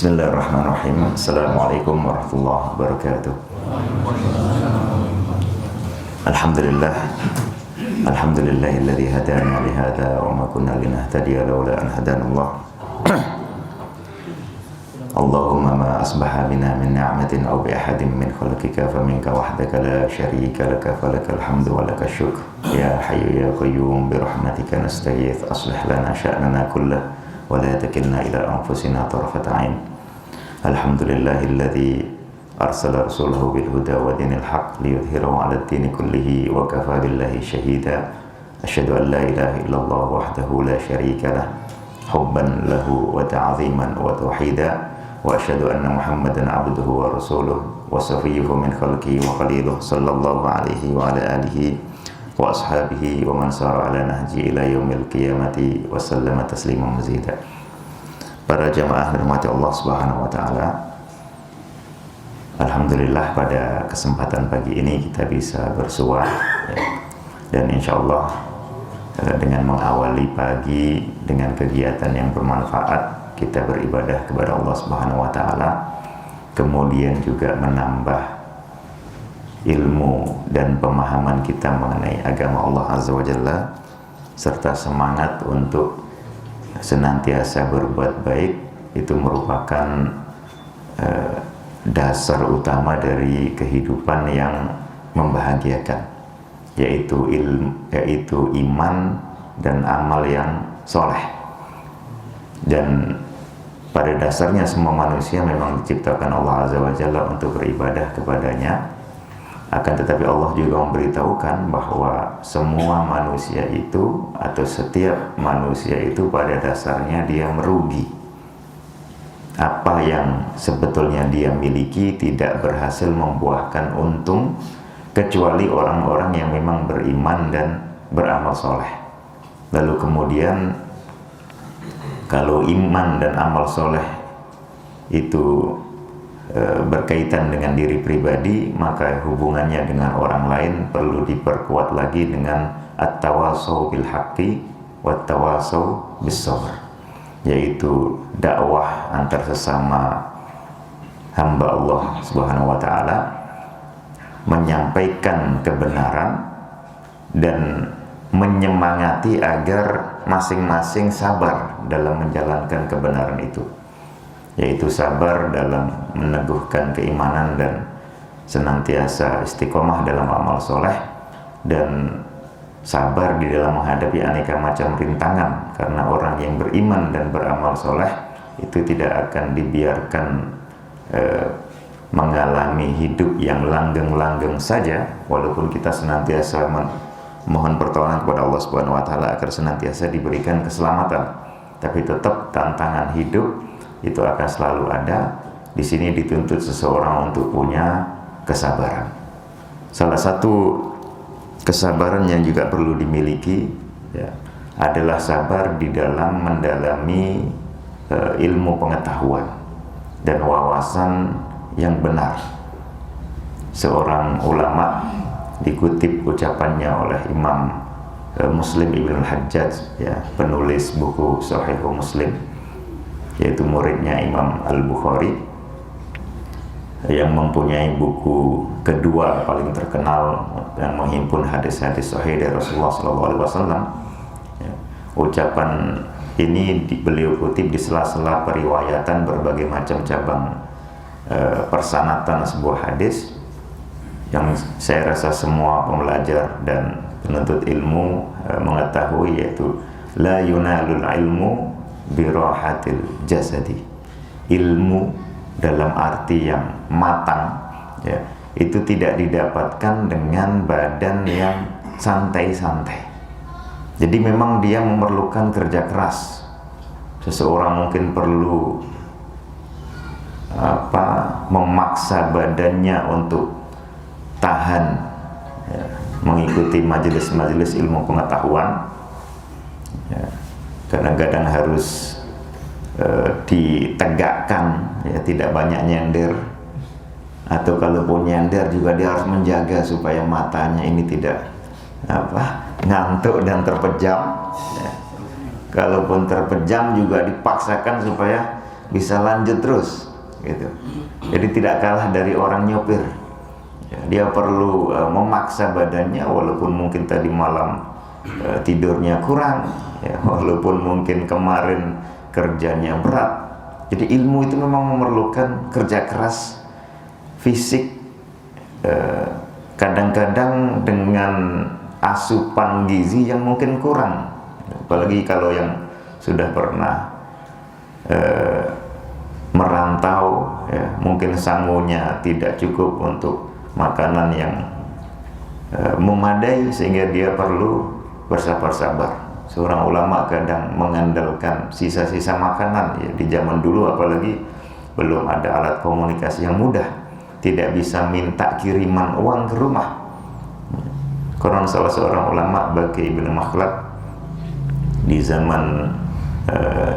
Bismillahirrahmanirrahim. Assalamualaikum warahmatullahi wabarakatuh. Alhamdulillah. Alhamdulillahilladzi hadana li hadza wa ma kunna linahtadiya laula an hadanallah. Allahumma ma asbaha bina min ni'matin aw bi ahadin min khalqika faminka wahdaka la syarika laka falakal hamdu wa lakal syukr. Ya hayyu ya qayyum bi rahmatika nastaghits aslih lana sya'nana kullahu wa la takilna ila anfusina tarfata 'ain. Alhamdulillahilladzi arsala rasulahu bil huda wa dinil haqq liyudhhirahu 'ala ad-dini kullihi wa kafa billahi shahida. Asyhadu an la ilaha illallah wahdahu la syarika lah hubban lahu wa ta'ziman wa tauhida wa asyhadu anna Muhammadan 'abduhu wa rasuluhu wa safiyyuhu min khalqihi wa khaliluhu sallallahu alaihi wa ala alihi wa ashabihi wa man sara ala nahji ila yaumil qiyamati wa sallama tasliman mazida. Para jamaah dirahmati Allah Subhanahu wa taala. Alhamdulillah pada kesempatan pagi ini kita bisa bersua ya. Dan insyaallah dengan mengawali pagi dengan kegiatan yang bermanfaat, kita beribadah kepada Allah Subhanahu wa taala, kemudian juga menambah ilmu dan pemahaman kita mengenai agama Allah Azza wa Jalla, serta semangat untuk senantiasa berbuat baik. Itu merupakan dasar utama dari kehidupan yang membahagiakan, yaitu iman dan amal yang soleh. Dan pada dasarnya semua manusia memang diciptakan Allah Azza wa Jalla untuk beribadah kepadanya. Akan tetapi Allah juga memberitahukan bahwa semua manusia itu, atau setiap manusia itu pada dasarnya dia merugi. Apa yang sebetulnya dia miliki tidak berhasil membuahkan untung, kecuali orang-orang yang memang beriman dan beramal soleh. Lalu kemudian kalau iman dan amal soleh itu berkaitan dengan diri pribadi, maka hubungannya dengan orang lain perlu diperkuat lagi dengan at-tawasau bil haqqi wat-tawasau bis sabr, yaitu dakwah antar sesama hamba Allah Subhanahu wa taala, menyampaikan kebenaran dan menyemangati agar masing-masing sabar dalam menjalankan kebenaran itu, yaitu sabar dalam meneguhkan keimanan dan senantiasa istiqomah dalam amal soleh, dan sabar di dalam menghadapi aneka macam rintangan, karena orang yang beriman dan beramal soleh itu tidak akan dibiarkan mengalami hidup yang langgeng-langgeng saja, walaupun kita senantiasa mohon pertolongan kepada Allah Subhanahu wa taala agar senantiasa diberikan keselamatan, tapi tetap tantangan hidup itu akan selalu ada. Di sini dituntut seseorang untuk punya kesabaran. Salah satu kesabaran yang juga perlu dimiliki ya, adalah sabar di dalam mendalami ilmu pengetahuan dan wawasan yang benar. Seorang ulama, dikutip ucapannya oleh Imam Muslim Ibn Hajjaj ya, penulis buku Sahih Muslim, yaitu muridnya Imam Al-Bukhari, yang mempunyai buku kedua paling terkenal yang menghimpun hadis-hadis sahih dari Rasulullah SAW. Ya, ucapan ini beliau kutip di sela-sela periwayatan berbagai macam cabang persanatan sebuah hadis, yang saya rasa semua pembelajar dan penuntut ilmu mengetahui, yaitu la yunalul ilmu birahatil jasadi. Ilmu dalam arti yang matang ya, itu tidak didapatkan dengan badan yang santai-santai. Jadi memang dia memerlukan kerja keras. Seseorang mungkin perlu memaksa badannya untuk tahan ya, mengikuti majelis-majelis ilmu pengetahuan ya, kadang-kadang harus ditegakkan ya, tidak banyak nyender, atau kalaupun nyender juga dia harus menjaga supaya matanya ini tidak ngantuk dan terpejam ya. Kalaupun terpejam juga dipaksakan supaya bisa lanjut terus gitu. Jadi tidak kalah dari orang nyopir ya, dia perlu memaksa badannya walaupun mungkin tadi malam tidurnya kurang ya, walaupun mungkin kemarin kerjanya berat. Jadi ilmu itu memang memerlukan kerja keras fisik, kadang-kadang dengan asupan gizi yang mungkin kurang, apalagi kalau yang sudah pernah merantau ya, mungkin sangunya tidak cukup untuk makanan yang memadai sehingga dia perlu bersabar-sabar. Seorang ulama kadang mengandalkan sisa-sisa makanan ya, di zaman dulu apalagi belum ada alat komunikasi yang mudah, tidak bisa minta kiriman uang ke rumah. Konon salah seorang ulama Baqi ibn Makhlad di zaman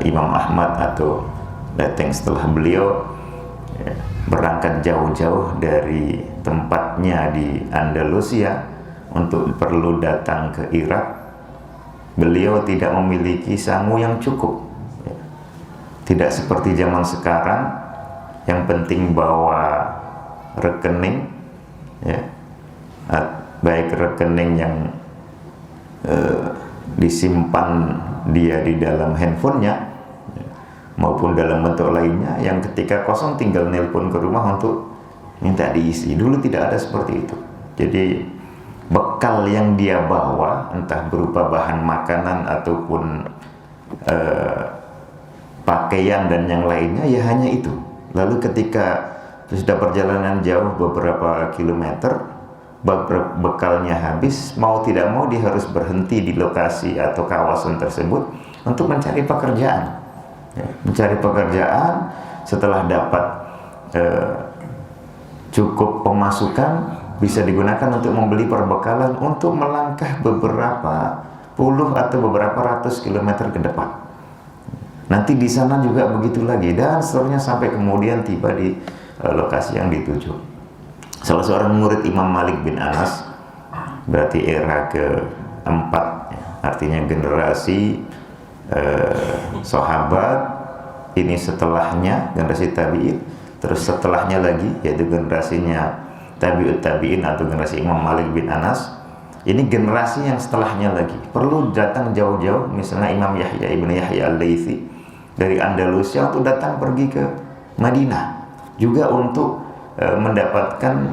Imam Ahmad atau datang setelah beliau ya, berangkat jauh-jauh dari tempatnya di Andalusia untuk perlu datang ke Irak. Beliau tidak memiliki sangu yang cukup ya. Tidak seperti zaman sekarang yang penting bawa rekening ya, baik rekening yang disimpan dia di dalam handphonenya ya, maupun dalam bentuk lainnya yang ketika kosong tinggal nelpon ke rumah untuk minta diisi. Dulu tidak ada seperti itu. Jadi bekal yang dia bawa entah berupa bahan makanan ataupun pakaian dan yang lainnya ya hanya itu. Lalu ketika sudah perjalanan jauh beberapa kilometer, bekalnya habis, mau tidak mau dia harus berhenti di lokasi atau kawasan tersebut untuk mencari pekerjaan ya, mencari pekerjaan. Setelah dapat cukup pemasukan, bisa digunakan untuk membeli perbekalan untuk melangkah beberapa puluh atau beberapa ratus kilometer ke depan. Nanti di sana juga begitu lagi dan seterusnya sampai kemudian tiba di lokasi yang dituju. Salah seorang murid Imam Malik bin Anas, berarti era keempat ya, artinya generasi sahabat, ini setelahnya generasi tabi'in, terus setelahnya lagi yaitu generasinya tabi'ut tabi'in atau generasi Imam Malik bin Anas. Ini generasi yang setelahnya lagi perlu datang jauh-jauh, misalnya Imam Yahya ibn Yahya al-Laythi dari Andalusia untuk datang pergi ke Madinah juga untuk mendapatkan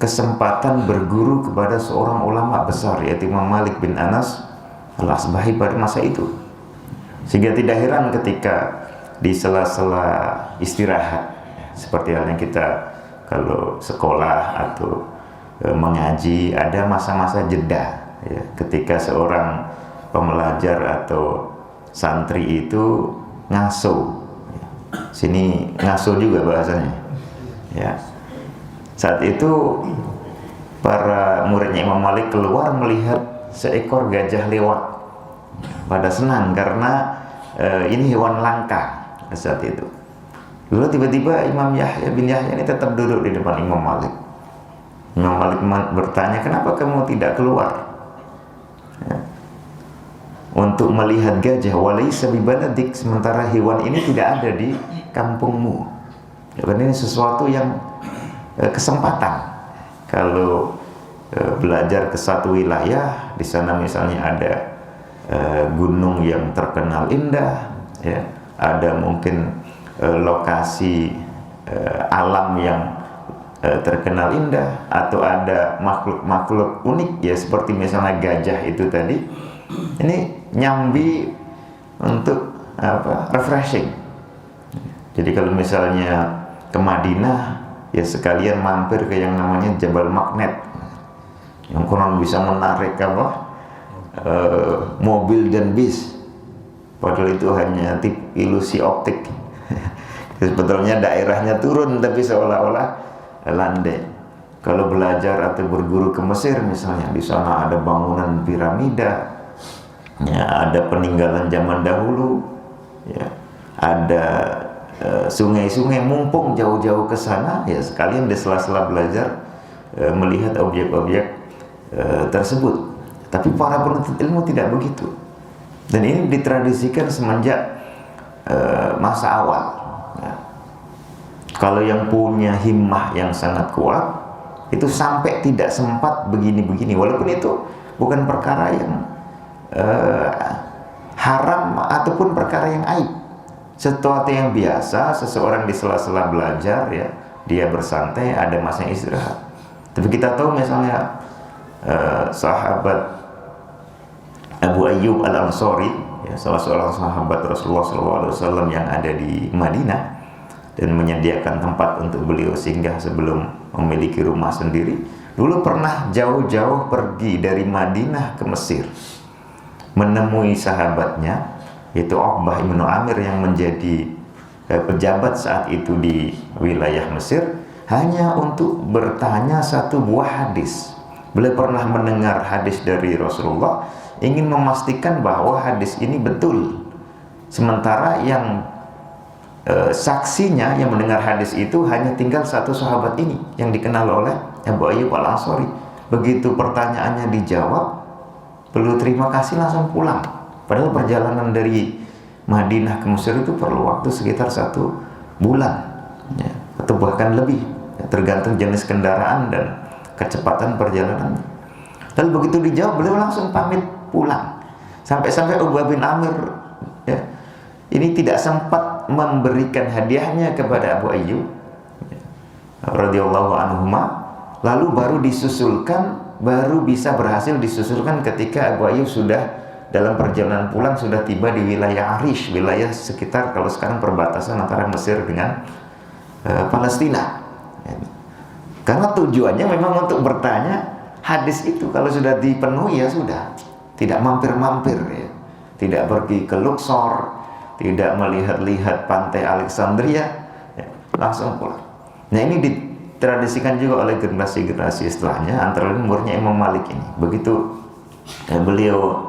kesempatan berguru kepada seorang ulama besar yaitu Imam Malik bin Anas al-Asbahi pada masa itu. Sehingga tidak heran ketika di sela-sela istirahat seperti halnya kita kalau sekolah atau mengaji ada masa-masa jeda ya, ketika seorang pembelajar atau santri itu ngaso. Sini ngaso juga bahasanya ya. Saat itu para muridnya Imam Malik keluar melihat seekor gajah lewat, pada senang karena ini hewan langka saat itu. Lalu tiba-tiba Imam Yahya bin Yahya ini tetap duduk di depan Imam Malik. Imam Malik bertanya, kenapa kamu tidak keluar ya, untuk melihat gajah? Walaysa bibaladik, sementara hewan ini tidak ada di kampungmu. Ya, ini sesuatu yang kesempatan. Kalau belajar ke satu wilayah, di sana misalnya ada gunung yang terkenal indah, ya, ada mungkin lokasi alam yang terkenal indah, atau ada makhluk-makhluk unik ya seperti misalnya gajah itu tadi. Ini nyambi untuk refreshing. Jadi kalau misalnya ke Madinah ya sekalian mampir ke yang namanya Jabal Magnet yang konon bisa menarik mobil dan bis, padahal itu hanya ilusi optik. Sebetulnya daerahnya turun tapi seolah-olah landai. Kalau belajar atau berguru ke Mesir misalnya, di sana ada bangunan piramida, ya, ada peninggalan zaman dahulu, ya, ada sungai-sungai. Mumpung jauh-jauh ke sana, ya sekalian di sela-sela belajar melihat objek-objek tersebut. Tapi para penuntut ilmu tidak begitu. Dan ini ditradisikan semenjak masa awal. Kalau yang punya himmah yang sangat kuat, itu sampai tidak sempat begini-begini, walaupun itu bukan perkara yang haram ataupun perkara yang aib, sesuatu yang biasa. Seseorang di sela-sela belajar, ya, dia bersantai, ada masanya istirahat. Tapi kita tahu misalnya sahabat Abu Ayyub Al-Ansari, ya, salah seorang sahabat Rasulullah SAW yang ada di Madinah dan menyediakan tempat untuk beliau singgah sebelum memiliki rumah sendiri. Dulu pernah jauh-jauh pergi dari Madinah ke Mesir, menemui sahabatnya, yaitu Uqbah ibnu Amir yang menjadi pejabat saat itu di wilayah Mesir, hanya untuk bertanya satu buah hadis. Beliau pernah mendengar hadis dari Rasulullah, ingin memastikan bahwa hadis ini betul. Sementara yang saksinya yang mendengar hadis itu hanya tinggal satu sahabat ini yang dikenal oleh Abu Ayyub Al-Ansari. Begitu pertanyaannya dijawab, beliau terima kasih langsung pulang. Padahal perjalanan dari Madinah ke Mesir itu perlu waktu sekitar 1 bulan, ya, atau bahkan lebih, ya, tergantung jenis kendaraan dan kecepatan perjalanan. Lalu begitu dijawab, beliau langsung pamit pulang. Sampai-sampai Uqbah bin Amir, ya, ini tidak sempat memberikan hadiahnya kepada Abu Ayyub, ya, radhiyallahu anhuma. Lalu baru disusulkan, baru bisa berhasil disusulkan ketika Abu Ayyub sudah dalam perjalanan pulang, sudah tiba di wilayah Arish, wilayah sekitar, kalau sekarang perbatasan antara Mesir dengan Palestina. Karena tujuannya memang untuk bertanya hadis itu. Kalau sudah dipenuhi, ya sudah, tidak mampir-mampir, ya, tidak pergi ke Luxor, tidak melihat-lihat pantai Alexandria, ya, langsung pulang. Nah, ini ditradisikan juga oleh generasi-generasi setelahnya, antara lain umurnya Imam Malik ini. Begitu beliau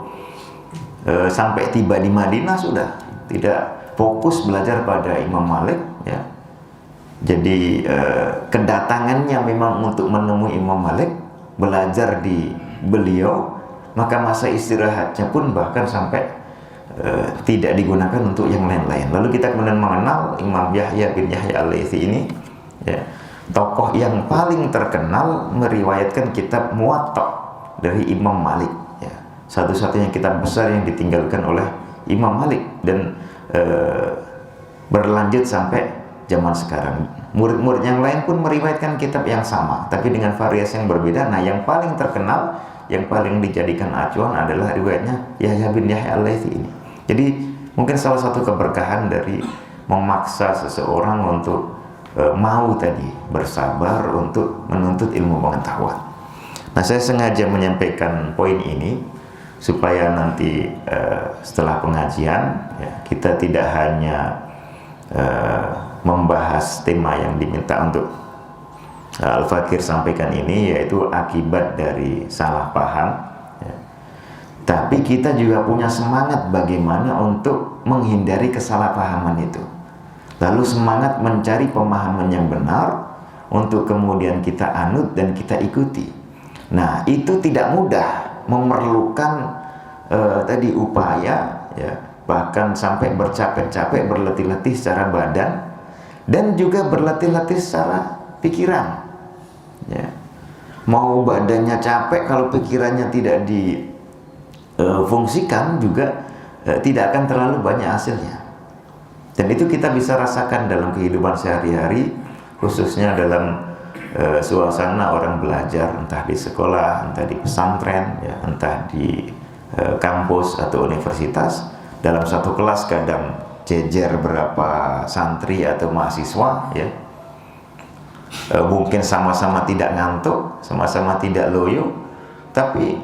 sampai tiba di Madinah, sudah tidak fokus belajar pada Imam Malik, ya. Jadi kedatangannya memang untuk menemui Imam Malik, belajar di beliau, maka masa istirahatnya pun bahkan sampai tidak digunakan untuk yang lain-lain. Lalu kita kemudian mengenal Imam Yahya bin Yahya Al-Laitsi ini, ya, tokoh yang paling terkenal meriwayatkan kitab Muwatta dari Imam Malik, ya, satu-satunya kitab besar yang ditinggalkan oleh Imam Malik, dan berlanjut sampai zaman sekarang. Murid-murid yang lain pun meriwayatkan kitab yang sama, tapi dengan variasi yang berbeda. Nah, yang paling terkenal, yang paling dijadikan acuan adalah riwayatnya Yahya bin Yahya Al-Laitsi ini. Jadi mungkin salah satu keberkahan dari memaksa seseorang untuk mau tadi bersabar untuk menuntut ilmu pengetahuan. Nah, saya sengaja menyampaikan poin ini supaya nanti setelah pengajian, ya, kita tidak hanya membahas tema yang diminta untuk Al-Fakir sampaikan ini, yaitu akibat dari salah paham, ya, tapi kita juga punya semangat bagaimana untuk menghindari kesalahpahaman itu, lalu semangat mencari pemahaman yang benar untuk kemudian kita anut dan kita ikuti. Nah, itu tidak mudah, memerlukan tadi upaya, ya, bahkan sampai bercapek-capek, berletih-letih secara badan, dan juga berlatih-latih secara pikiran, ya. Mau badannya capek, kalau pikirannya tidak difungsikan juga tidak akan terlalu banyak hasilnya. Dan itu kita bisa rasakan dalam kehidupan sehari-hari, khususnya dalam suasana orang belajar, entah di sekolah, entah di pesantren, ya, entah di kampus atau universitas. Dalam satu kelas kadang jejer berapa santri atau mahasiswa, ya, mungkin sama-sama tidak ngantuk, sama-sama tidak loyo, tapi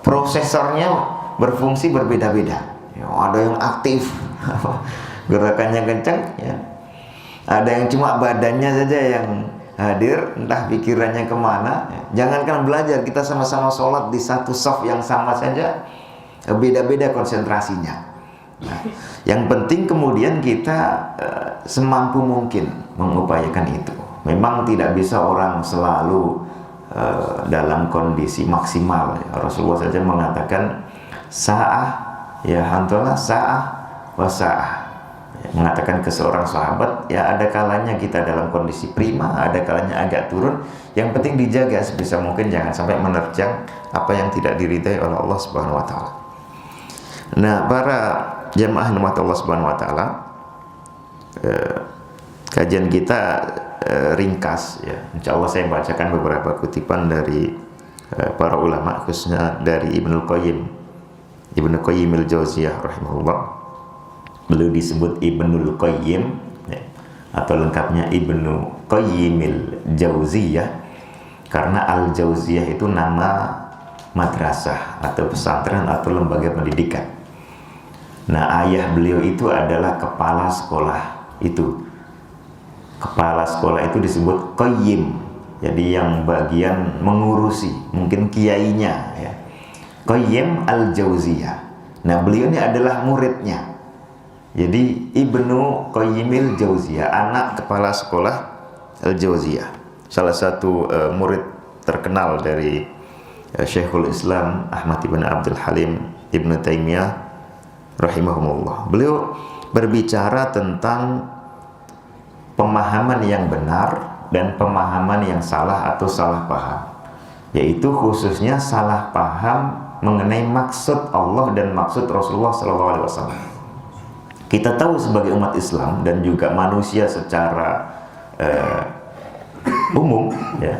prosesornya berfungsi berbeda-beda, ya. Ada yang aktif, gerakannya kencang, ya. Ada yang cuma badannya saja yang hadir, entah pikirannya kemana, ya. Jangankan belajar, kita sama-sama sholat di satu shaf yang sama saja, beda-beda konsentrasinya. Nah, yang penting kemudian kita semampu mungkin mengupayakan itu. Memang tidak bisa orang selalu dalam kondisi maksimal, ya. Rasulullah saja mengatakan sa'ah, ya hantalah sa'ah wa sa'ah, mengatakan ke seorang sahabat, ya ada kalanya kita dalam kondisi prima, ada kalanya agak turun, yang penting dijaga sebisa mungkin jangan sampai menerjang apa yang tidak diridai oleh Allah Subhanahu wa taala. Nah, para jamaah umat Allah Subhanahu wa taala, kajian kita ringkas ya. Insyaallah saya bacakan beberapa kutipan dari para ulama, khususnya dari Ibnu Qayyim al-Jauziyah rahimahullah. Beliau disebut Ibnul Qayyim ya, atau lengkapnya Ibnu Qayyimil Jauziyah, karena Al-Jauziyah itu nama madrasah atau pesantren atau lembaga pendidikan. Nah, ayah beliau itu adalah kepala sekolah itu. Kepala sekolah itu disebut Qayyim, jadi yang bagian mengurusi, mungkin kiainya ya. Qayyim Al-Jauziyah. Nah, beliau ini adalah muridnya. Jadi Ibnu Qayyimil Jauziyah, anak kepala sekolah Al-Jauziyah, salah satu murid terkenal dari Syekhul Islam Ahmad ibn Abdul Halim Ibn Taimiyah rahimahumullah. Beliau berbicara tentang pemahaman yang benar dan pemahaman yang salah atau salah paham, yaitu khususnya salah paham mengenai maksud Allah dan maksud Rasulullah SAW. Kita tahu sebagai umat Islam dan juga manusia secara umum ya,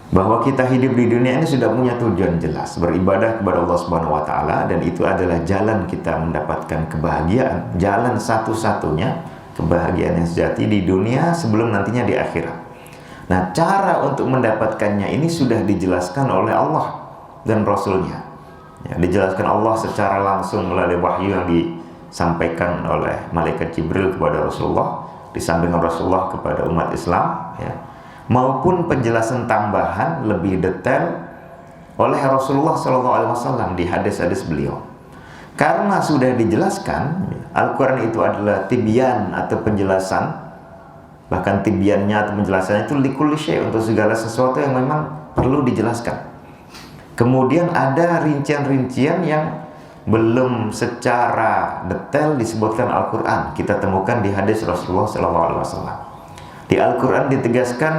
bahwa kita hidup di dunia ini sudah punya tujuan jelas, beribadah kepada Allah Subhanahu wa taala, dan itu adalah jalan kita mendapatkan kebahagiaan, jalan satu-satunya kebahagiaan yang sejati di dunia sebelum nantinya di akhirat. Nah, cara untuk mendapatkannya ini sudah dijelaskan oleh Allah dan Rasulnya ya, dijelaskan Allah secara langsung melalui wahyu yang disampaikan oleh malaikat Jibril kepada Rasulullah, disampaikan Rasulullah kepada umat Islam ya, maupun penjelasan tambahan lebih detail oleh Rasulullah SAW di hadis-hadis beliau. Karena sudah dijelaskan, Al-Quran itu adalah tibyan atau penjelasan, bahkan tibyannya atau penjelasannya itu likulli syai', untuk segala sesuatu yang memang perlu dijelaskan. Kemudian ada rincian-rincian yang belum secara detail disebutkan Al-Quran, kita temukan di hadis Rasulullah SAW. Di Al-Quran ditegaskan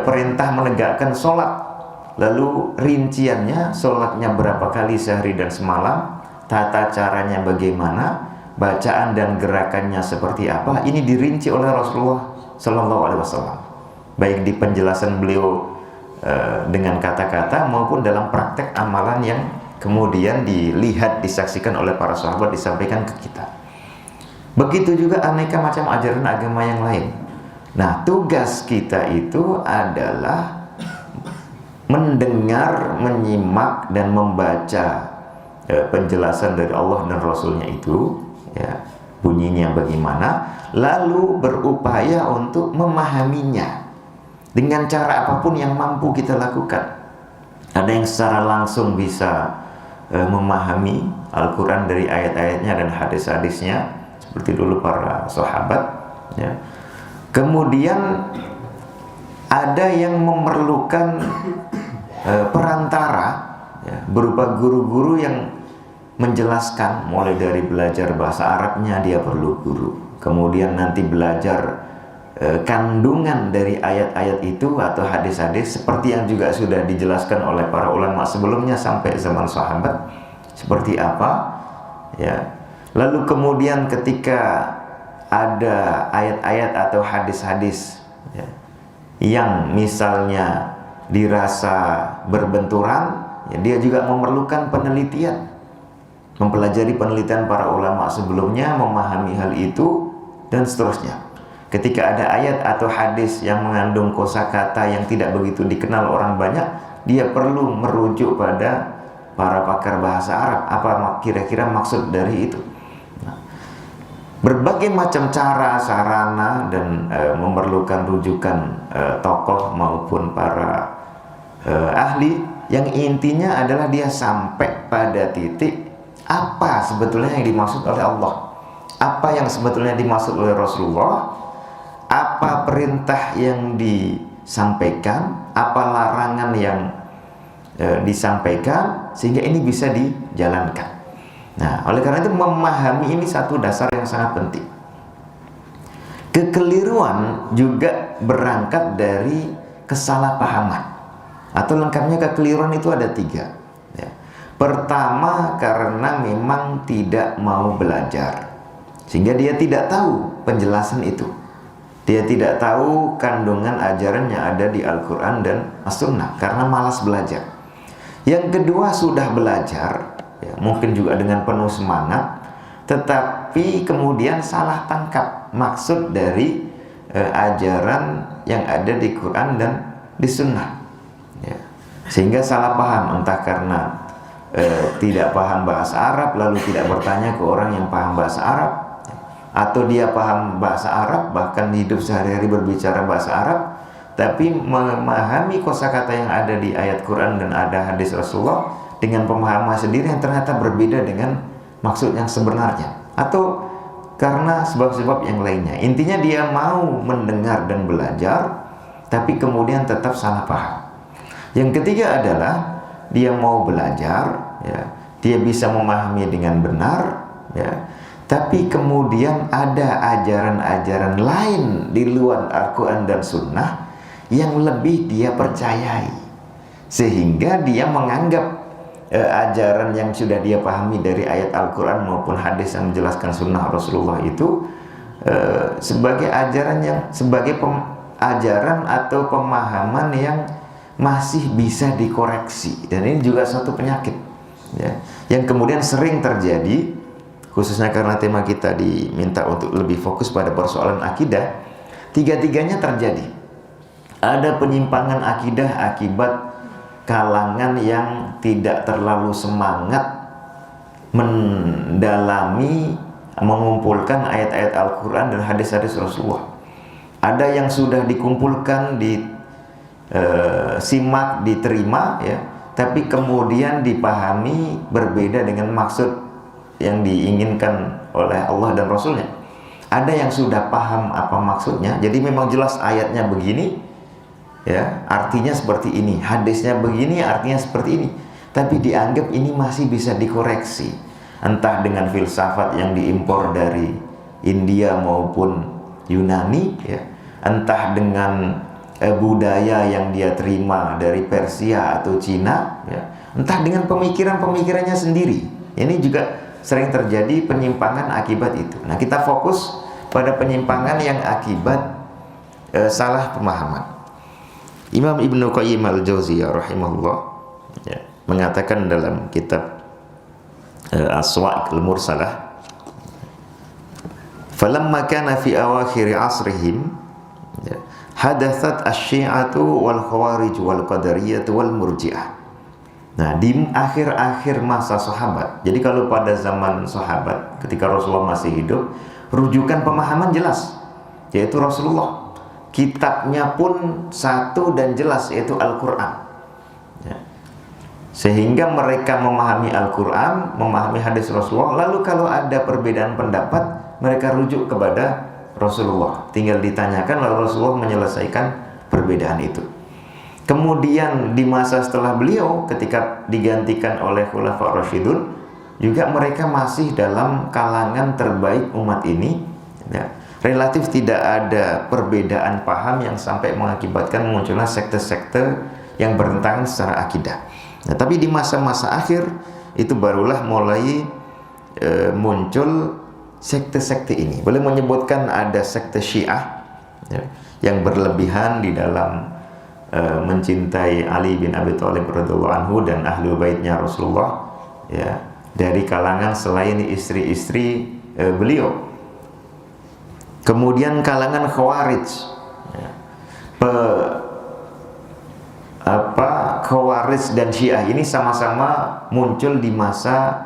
perintah menegakkan sholat, lalu rinciannya sholatnya berapa kali sehari dan semalam, tata caranya bagaimana, bacaan dan gerakannya seperti apa, ini dirinci oleh Rasulullah SAW, baik di penjelasan beliau dengan kata-kata maupun dalam praktek amalan yang kemudian dilihat, disaksikan oleh para sahabat, disampaikan ke kita. Begitu juga aneka macam ajaran agama yang lain. Nah, tugas kita itu adalah mendengar, menyimak, dan membaca penjelasan dari Allah dan Rasulnya itu ya, bunyinya bagaimana, lalu berupaya untuk memahaminya dengan cara apapun yang mampu kita lakukan. Ada yang secara langsung bisa memahami Al-Quran dari ayat-ayatnya dan hadis-hadisnya, seperti dulu para sahabat ya. Kemudian ada yang memerlukan perantara ya, berupa guru-guru yang menjelaskan, mulai dari belajar bahasa Arabnya dia perlu guru, kemudian nanti belajar kandungan dari ayat-ayat itu atau hadis-hadis, seperti yang juga sudah dijelaskan oleh para ulama sebelumnya sampai zaman sahabat seperti apa ya. Lalu kemudian ketika ada ayat-ayat atau hadis-hadis ya, yang misalnya dirasa berbenturan ya, dia juga memerlukan penelitian, mempelajari penelitian para ulama sebelumnya, memahami hal itu dan seterusnya. Ketika ada ayat atau hadis yang mengandung kosakata yang tidak begitu dikenal orang banyak, dia perlu merujuk pada para pakar bahasa Arab, apa kira-kira maksud dari itu. Nah, berbagai macam cara, sarana, dan memerlukan rujukan tokoh maupun para ahli, yang intinya adalah dia sampai pada titik apa sebetulnya yang dimaksud oleh Allah, apa yang sebetulnya dimaksud oleh Rasulullah, apa perintah yang disampaikan, apa larangan yang disampaikan, sehingga ini bisa dijalankan. Nah, oleh karena itu memahami ini satu dasar yang sangat penting. Kekeliruan juga berangkat dari kesalahpahaman, atau lengkapnya kekeliruan itu ada 3 ya. Pertama, karena memang tidak mau belajar, sehingga dia tidak tahu penjelasan itu. Dia tidak tahu kandungan ajaran yang ada di Al-Quran dan As-Sunnah karena malas belajar. Yang kedua, sudah belajar ya, mungkin juga dengan penuh semangat, tetapi kemudian salah tangkap maksud dari ajaran yang ada di Quran dan di Sunnah ya. Sehingga salah paham, entah karena tidak paham bahasa Arab lalu tidak bertanya ke orang yang paham bahasa Arab, atau dia paham bahasa Arab bahkan hidup sehari-hari berbicara bahasa Arab, tapi memahami kosakata yang ada di ayat Quran dan ada hadis Rasulullah dengan pemahaman sendiri yang ternyata berbeda dengan maksud yang sebenarnya, atau karena sebab-sebab yang lainnya. Intinya dia mau mendengar dan belajar, tapi kemudian tetap salah paham. Yang ketiga adalah dia mau belajar ya, dia bisa memahami dengan benar ya, tapi kemudian ada ajaran-ajaran lain di luar Al-Quran dan Sunnah yang lebih dia percayai, sehingga dia menganggap ajaran yang sudah dia pahami dari ayat Al-Quran maupun hadis yang menjelaskan sunnah Rasulullah itu sebagai ajaran yang ajaran atau pemahaman yang masih bisa dikoreksi. Dan ini juga suatu penyakit ya, yang kemudian sering terjadi, khususnya karena tema kita diminta untuk lebih fokus pada persoalan akidah. Tiga-tiganya terjadi. Ada penyimpangan akidah akibat kalangan yang tidak terlalu semangat mendalami, mengumpulkan ayat-ayat Al-Quran dan hadis-hadis Rasulullah. Ada yang sudah dikumpulkan, disimak, diterima ya, tapi kemudian dipahami berbeda dengan maksud yang diinginkan oleh Allah dan Rasulnya. Ada yang sudah paham apa maksudnya, jadi memang jelas ayatnya begini ya, artinya seperti ini, hadisnya begini, artinya seperti ini, tapi dianggap ini masih bisa dikoreksi, entah dengan filsafat yang diimpor dari India maupun Yunani ya, entah dengan budaya yang dia terima dari Persia atau Cina ya, entah dengan pemikiran-pemikirannya sendiri. Ini juga sering terjadi penyimpangan akibat itu. Nah, kita fokus pada penyimpangan yang akibat salah pemahaman. Imam Ibnu Qayyim al-Jauziyah rahimahullah ya, mengatakan dalam kitab As-Sawa'iq al-Mursalah, falamma kana fi awakhir asrihim ya, hadathat asy-syi'atu wal khawarij wal qadariyah wal murji'ah. Nah, di akhir-akhir masa sahabat, jadi kalau pada zaman sahabat ketika Rasulullah masih hidup, rujukan pemahaman jelas, yaitu Rasulullah. Kitabnya pun satu dan jelas, yaitu Al-Quran ya. Sehingga mereka memahami Al-Quran, memahami hadis Rasulullah. Lalu kalau ada perbedaan pendapat, mereka rujuk kepada Rasulullah, tinggal ditanyakan lalu Rasulullah menyelesaikan perbedaan itu. Kemudian di masa setelah beliau, ketika digantikan oleh Khulafa Rasyidun, juga mereka masih dalam kalangan terbaik umat ini ya. Relatif tidak ada perbedaan paham yang sampai mengakibatkan munculnya sekte-sekte yang bertentangan secara akidah. Nah, tapi di masa-masa akhir itu barulah mulai muncul sekte-sekte ini. Boleh menyebutkan ada sekte Syiah ya, yang berlebihan di dalam mencintai Ali bin Abi Thalib radhiyallahu anhu dan ahlu baitnya Rasulullah ya, dari kalangan selain istri-istri beliau. Kemudian kalangan Khawarij ya, Khawarij dan Syiah ini sama-sama muncul di masa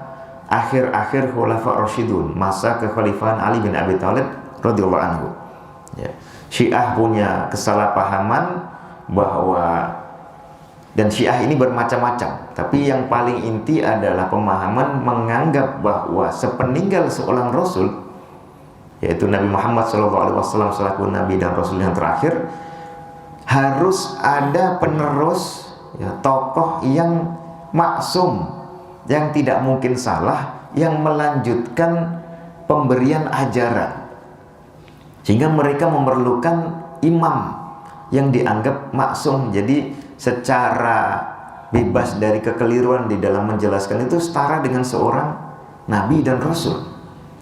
akhir-akhir Khulafa Rasyidun, masa kekhalifahan Ali bin Abi Thalib radhiyallahu anhu ya. Syiah punya kesalahpahaman bahwa, dan Syiah ini bermacam-macam, tapi yang paling inti adalah pemahaman menganggap bahwa sepeninggal seorang Rasul, yaitu Nabi Muhammad SAW selaku Nabi dan Rasul yang terakhir, harus ada penerus ya, tokoh yang maksum, yang tidak mungkin salah, yang melanjutkan pemberian ajaran sehingga mereka memerlukan imam yang dianggap maksum. Jadi secara bebas dari kekeliruan di dalam menjelaskan itu setara dengan seorang nabi dan rasul.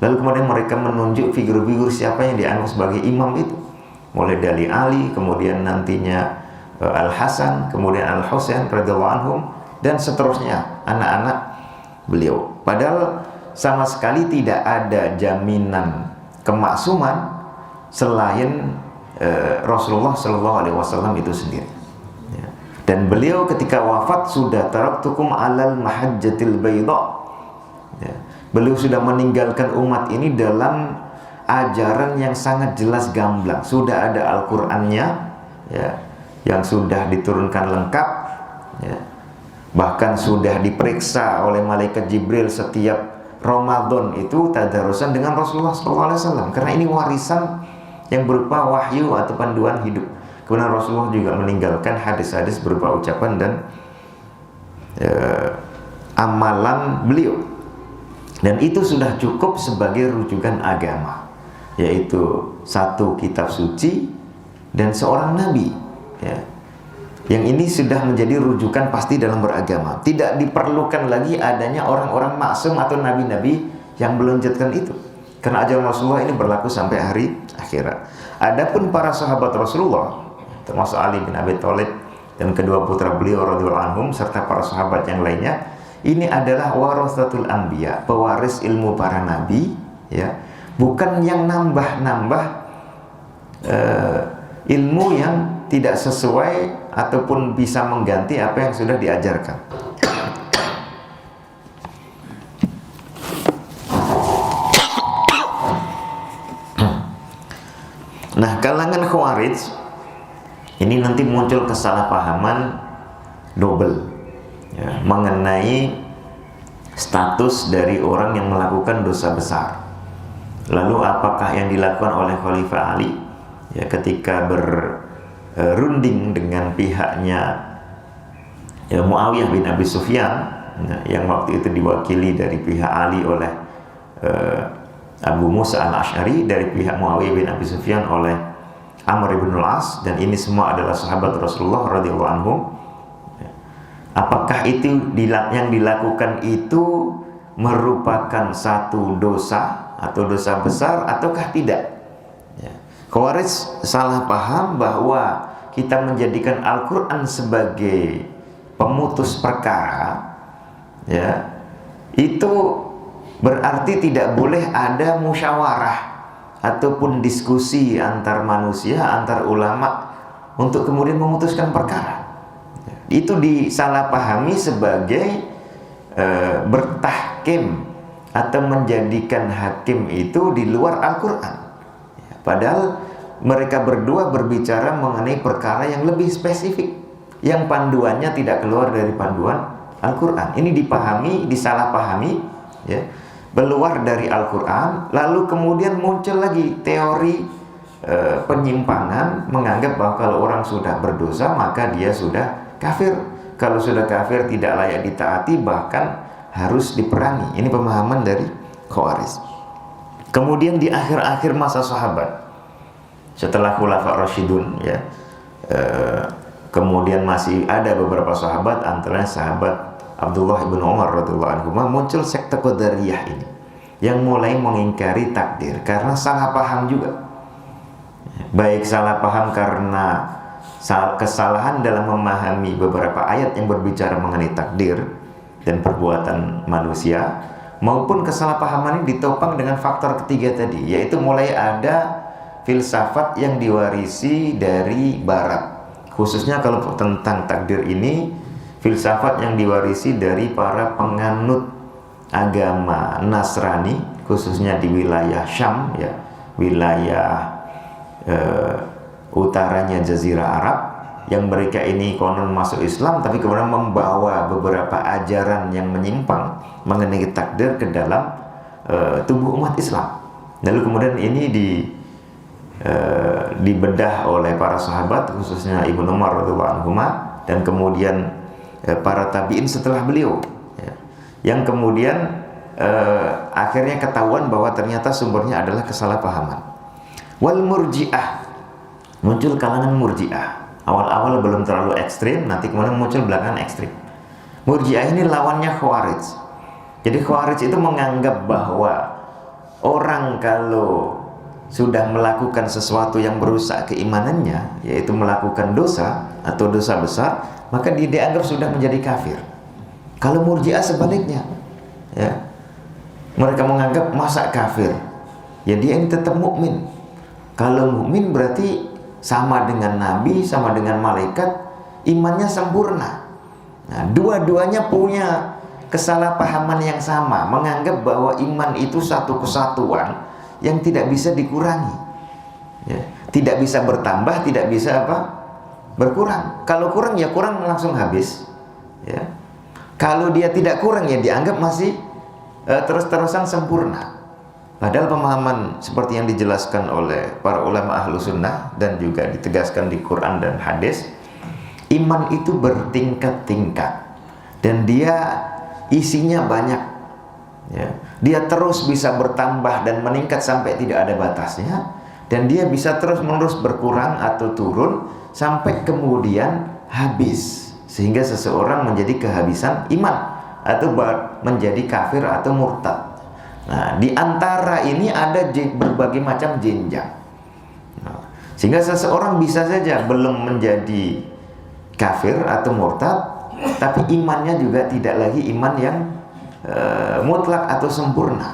Lalu kemudian mereka menunjuk figur-figur siapa yang dianggap sebagai imam itu, mulai dari Ali, kemudian nantinya Al-Hasan, kemudian Al-Husain radhiyallahu anhum, dan seterusnya anak-anak beliau. Padahal sama sekali tidak ada jaminan kemaksuman selain Rasulullah Shallallahu Alaihi Wasallam itu sendiri. Ya. Dan beliau ketika wafat sudah taraktukum alal mahajjatil bayda. Ya. Beliau sudah meninggalkan umat ini dalam ajaran yang sangat jelas gamblang. Sudah ada Al-Qur'annya, ya, yang sudah diturunkan lengkap, ya. Bahkan sudah diperiksa oleh malaikat Jibril setiap Ramadan itu tadarusan dengan Rasulullah SAW, karena ini warisan yang berupa wahyu atau panduan hidup. Kemudian Rasulullah juga meninggalkan hadis-hadis berupa ucapan dan amalan beliau, dan itu sudah cukup sebagai rujukan agama, yaitu satu kitab suci dan seorang nabi, ya. Yang ini sudah menjadi rujukan pasti dalam beragama. Tidak diperlukan lagi adanya orang-orang maksum atau nabi-nabi yang melanjutkan itu, karena ajaran Rasulullah ini berlaku sampai hari akhirat. Adapun para sahabat Rasulullah, termasuk Ali bin Abi Thalib dan kedua putra beliau radhiyallahu anhum serta para sahabat yang lainnya, ini adalah warasatul anbiya, pewaris ilmu para nabi, ya. Bukan yang nambah-nambah ilmu yang tidak sesuai ataupun bisa mengganti apa yang sudah diajarkan. Nah, kalangan Khawarij ini nanti muncul kesalahpahaman double, ya, mengenai status dari orang yang melakukan dosa besar. Lalu apakah yang dilakukan oleh Khalifah Ali, ya, ketika berunding dengan pihaknya, ya, Muawiyah bin Abi Sufyan, ya, yang waktu itu diwakili dari pihak Ali oleh Abu Musa al-Ash'ari, dari pihak Muawiyah bin Abi Sufyan oleh Amr ibn al-As, dan ini semua adalah sahabat Rasulullah radhiyallahu anhum. Apakah itu yang dilakukan itu merupakan satu dosa atau dosa besar ataukah tidak? Ya. Khawarij salah paham bahwa kita menjadikan Al-Quran sebagai pemutus perkara, ya, itu berarti tidak boleh ada musyawarah ataupun diskusi antar manusia, antar ulama untuk kemudian memutuskan perkara. Itu disalahpahami sebagai bertahkim atau menjadikan hakim itu di luar Al-Quran. Padahal mereka berdua berbicara mengenai perkara yang lebih spesifik, yang panduannya tidak keluar dari panduan Al-Quran. Ini dipahami, disalahpahami, ya, keluar dari Al-Quran. Lalu kemudian muncul lagi teori penyimpangan, menganggap bahwa kalau orang sudah berdosa maka dia sudah kafir. Kalau sudah kafir tidak layak ditaati, bahkan harus diperangi. Ini pemahaman dari Khawarij. Kemudian di akhir-akhir masa sahabat, setelah Khulafa Rasyidun, ya, kemudian masih ada beberapa sahabat, antaranya sahabat Abdullah ibn Umar radhiyallahu anhu, muncul sekte Qadariyah ini yang mulai mengingkari takdir karena salah paham juga. Baik salah paham karena kesalahan dalam memahami beberapa ayat yang berbicara mengenai takdir dan perbuatan manusia, maupun kesalahpahaman ini ditopang dengan faktor ketiga tadi, yaitu mulai ada filsafat yang diwarisi dari Barat. Khususnya kalau tentang takdir ini, filsafat yang diwarisi dari para penganut agama Nasrani, khususnya di wilayah Syam, ya, wilayah utaranya Jazirah Arab, yang mereka ini konon masuk Islam tapi kemudian membawa beberapa ajaran yang menyimpang mengenai takdir ke dalam tubuh umat Islam. Lalu kemudian ini dibedah oleh para sahabat, khususnya Ibnu Umar radhiyallahu anhu, dan kemudian para tabi'in setelah beliau, ya, yang kemudian akhirnya ketahuan bahwa ternyata sumbernya adalah kesalahpahaman. Wal murji'ah, muncul kalangan murji'ah. Awal-awal belum terlalu ekstrim, nanti kemudian muncul belakangan ekstrim. Murji'ah ini lawannya Khawarij. Jadi Khawarij itu menganggap bahwa orang kalau sudah melakukan sesuatu yang merusak keimanannya, yaitu melakukan dosa atau dosa besar, maka dia dianggap sudah menjadi kafir. Kalau Murji'ah sebaliknya, ya, mereka menganggap masa kafir, ya dia ini tetap mukmin. Kalau mukmin berarti sama dengan nabi, sama dengan malaikat, imannya sempurna. Nah, dua-duanya punya kesalahpahaman yang sama, menganggap bahwa iman itu satu kesatuan yang tidak bisa dikurangi, ya, tidak bisa bertambah, tidak bisa berkurang. Kalau kurang ya kurang langsung habis, ya. Kalau dia tidak kurang ya dianggap masih terus-terusan sempurna. Padahal pemahaman seperti yang dijelaskan oleh para ulama ahlu sunnah dan juga ditegaskan di Quran dan hadis, iman itu bertingkat-tingkat dan dia isinya banyak, ya. Dia terus bisa bertambah dan meningkat sampai tidak ada batasnya, dan dia bisa terus-menerus berkurang atau turun sampai kemudian habis, sehingga seseorang menjadi kehabisan iman atau menjadi kafir atau murtad. Nah, di antara ini ada berbagai macam jenjang. Nah, sehingga seseorang bisa saja belum menjadi kafir atau murtad, tapi imannya juga tidak lagi iman yang mutlak atau sempurna.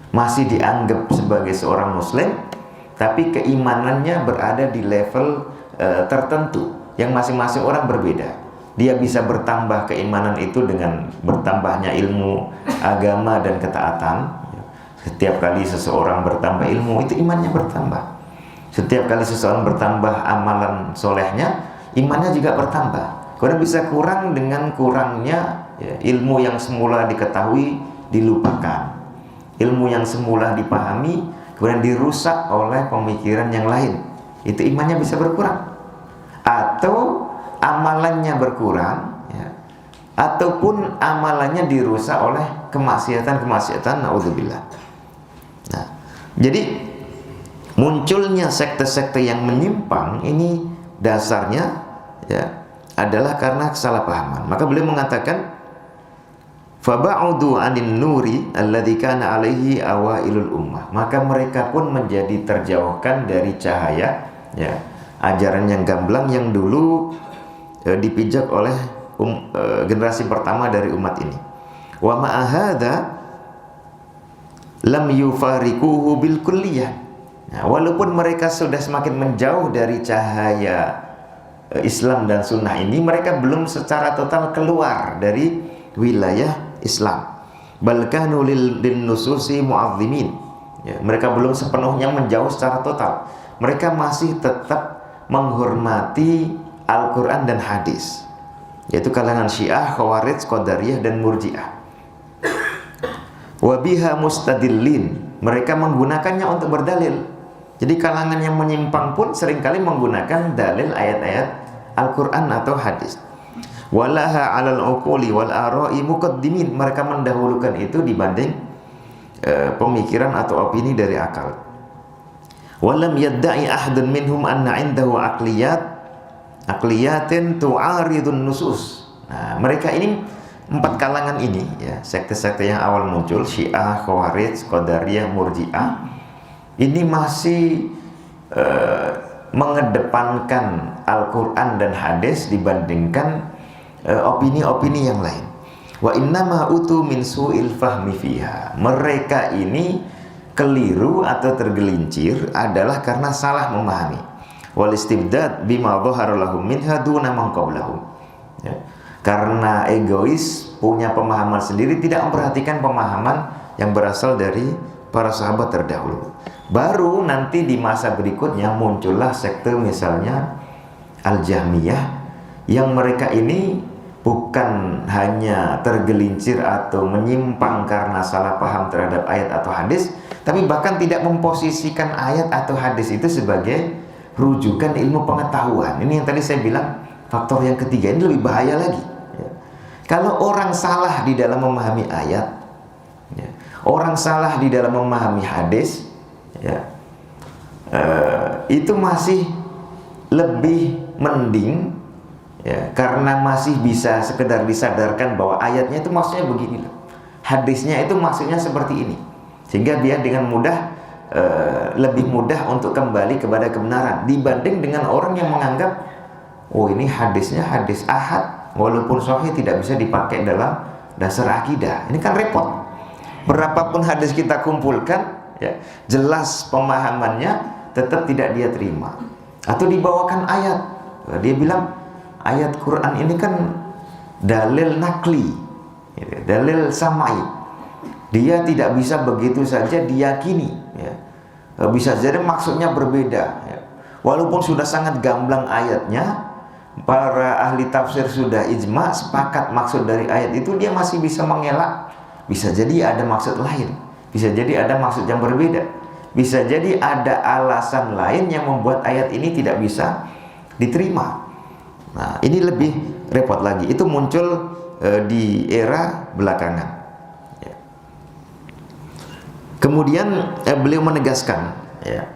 Masih dianggap sebagai seorang muslim, tapi keimanannya berada di level tertentu yang masing-masing orang berbeda. Dia bisa bertambah keimanan itu dengan bertambahnya ilmu agama dan ketaatan. Setiap kali seseorang bertambah ilmu, itu imannya bertambah. Setiap kali seseorang bertambah amalan solehnya, imannya juga bertambah. Kemudian bisa kurang dengan kurangnya, ya, ilmu yang semula diketahui dilupakan, ilmu yang semula dipahami kemudian dirusak oleh pemikiran yang lain, itu imannya bisa berkurang. Atau amalannya berkurang, ya, ataupun amalannya dirusak oleh kemaksiatan, naudzubillah. Nah, jadi munculnya sekte-sekte yang menyimpang ini dasarnya, ya, adalah karena kesalahpahaman. Maka beliau mengatakan, faba'udu 'anin nuri alladzi kana 'alaihi awailul ummah. Maka mereka pun menjadi terjauhkan dari cahaya, ya, ajaran yang gamblang yang dulu dipijak oleh generasi pertama dari umat ini. Wa ma'ahadza lam yufariquhu bil kulliyah. Nah, walaupun mereka sudah semakin menjauh dari cahaya Islam dan sunnah ini, mereka belum secara total keluar dari wilayah Islam. Bal kanu lin nususi mu'azzimin. Ya, mereka belum sepenuhnya menjauh secara total. Mereka masih tetap menghormati Al-Quran dan hadis, yaitu kalangan Syiah, Khawarij, Qadariyah dan Murji'ah. Wabiha mustadillin, mereka menggunakannya untuk berdalil. Jadi kalangan yang menyimpang pun seringkali menggunakan dalil ayat-ayat Al-Quran atau hadis. Walaha 'alal uquli wal ara'i muqaddimin, mereka mendahulukan itu dibanding pemikiran atau opini dari akal. Walam yadda'i ahadun minhum anna 'indahu aqliyatin tu'aridun nusus. Nah, mereka ini empat kalangan ini, ya, sekte-sekte yang awal muncul, Syiah, Khawarij, Qadariyah, Murji'ah, ini masih mengedepankan Al-Quran dan hadis dibandingkan opini-opini yang lain. Wa innama utu min su'il fahmi fiha. Mereka ini keliru atau tergelincir adalah karena salah memahami. Wal istibdad bima dhahara lahum minha duna man qablahum. Ya. Karena egois, punya pemahaman sendiri, tidak memperhatikan pemahaman yang berasal dari para sahabat terdahulu. Baru nanti di masa berikutnya muncullah sekte misalnya Al-Jahmiyah, yang mereka ini bukan hanya tergelincir atau menyimpang karena salah paham terhadap ayat atau hadis, tapi bahkan tidak memposisikan ayat atau hadis itu sebagai rujukan ilmu pengetahuan. Ini yang tadi saya bilang, faktor yang ketiga ini lebih bahaya lagi, ya. Kalau orang salah di dalam memahami ayat, ya, orang salah di dalam memahami hadis, ya, itu masih lebih mending ya, karena masih bisa sekedar disadarkan bahwa ayatnya itu maksudnya begini loh, hadisnya itu maksudnya seperti ini, sehingga dia dengan mudah lebih mudah untuk kembali kepada kebenaran dibanding dengan orang yang menganggap oh ini hadisnya hadis ahad, walaupun sahih tidak bisa dipakai dalam dasar akidah. Ini kan repot. Berapapun hadis kita kumpulkan ya, jelas pemahamannya tetap tidak dia terima. Atau dibawakan ayat, dia bilang ayat Quran ini kan dalil nakli, dalil samai, dia tidak bisa begitu saja diyakini ya. Bisa jadi maksudnya berbeda ya. Walaupun sudah sangat gamblang ayatnya, para ahli tafsir sudah ijma sepakat maksud dari ayat itu, dia masih bisa mengelak. Bisa jadi ada maksud lain, bisa jadi ada maksud yang berbeda, bisa jadi ada alasan lain yang membuat ayat ini tidak bisa diterima. Nah, ini lebih repot lagi. Itu muncul di era belakangan ya. Kemudian beliau menegaskan ya,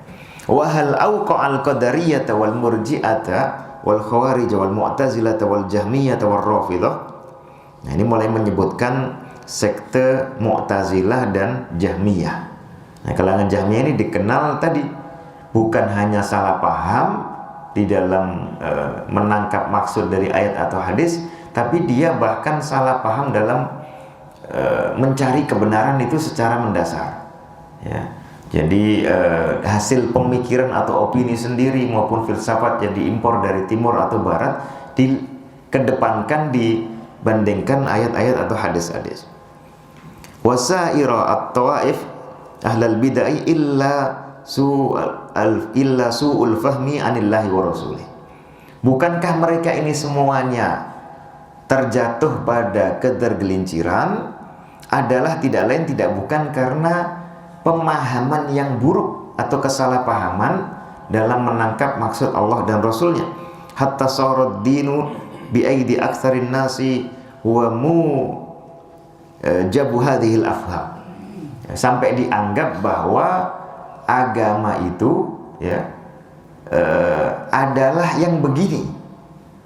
wa hal auqa'al qadariyata wal murji'ata wal khawarij wal mu'tazilah wal jahmiyah wal rafidah. Nah, ini mulai menyebutkan sekte Mu'tazilah dan Jahmiyah. Nah, kalangan Jahmiyah ini dikenal tadi bukan hanya salah paham di dalam menangkap maksud dari ayat atau hadis, tapi dia bahkan salah paham dalam mencari kebenaran itu secara mendasar ya. Jadi hasil pemikiran atau opini sendiri maupun filsafat yang diimpor dari timur atau barat dikedepankan dibandingkan ayat-ayat atau hadis-hadis. Wasaira at-tawaif ahlal bid'ah illa su'ul fahmi anillahi wa rasulih. Bukankah mereka ini semuanya terjatuh pada ketergelinciran adalah tidak lain tidak bukan karena pemahaman yang buruk atau kesalahpahaman dalam menangkap maksud Allah dan Rasulnya. Hatta sarad dinu bi aidi aktsarin nasi wa mu jabu hadhil afham. Sampai dianggap bahwa agama itu ya adalah yang begini,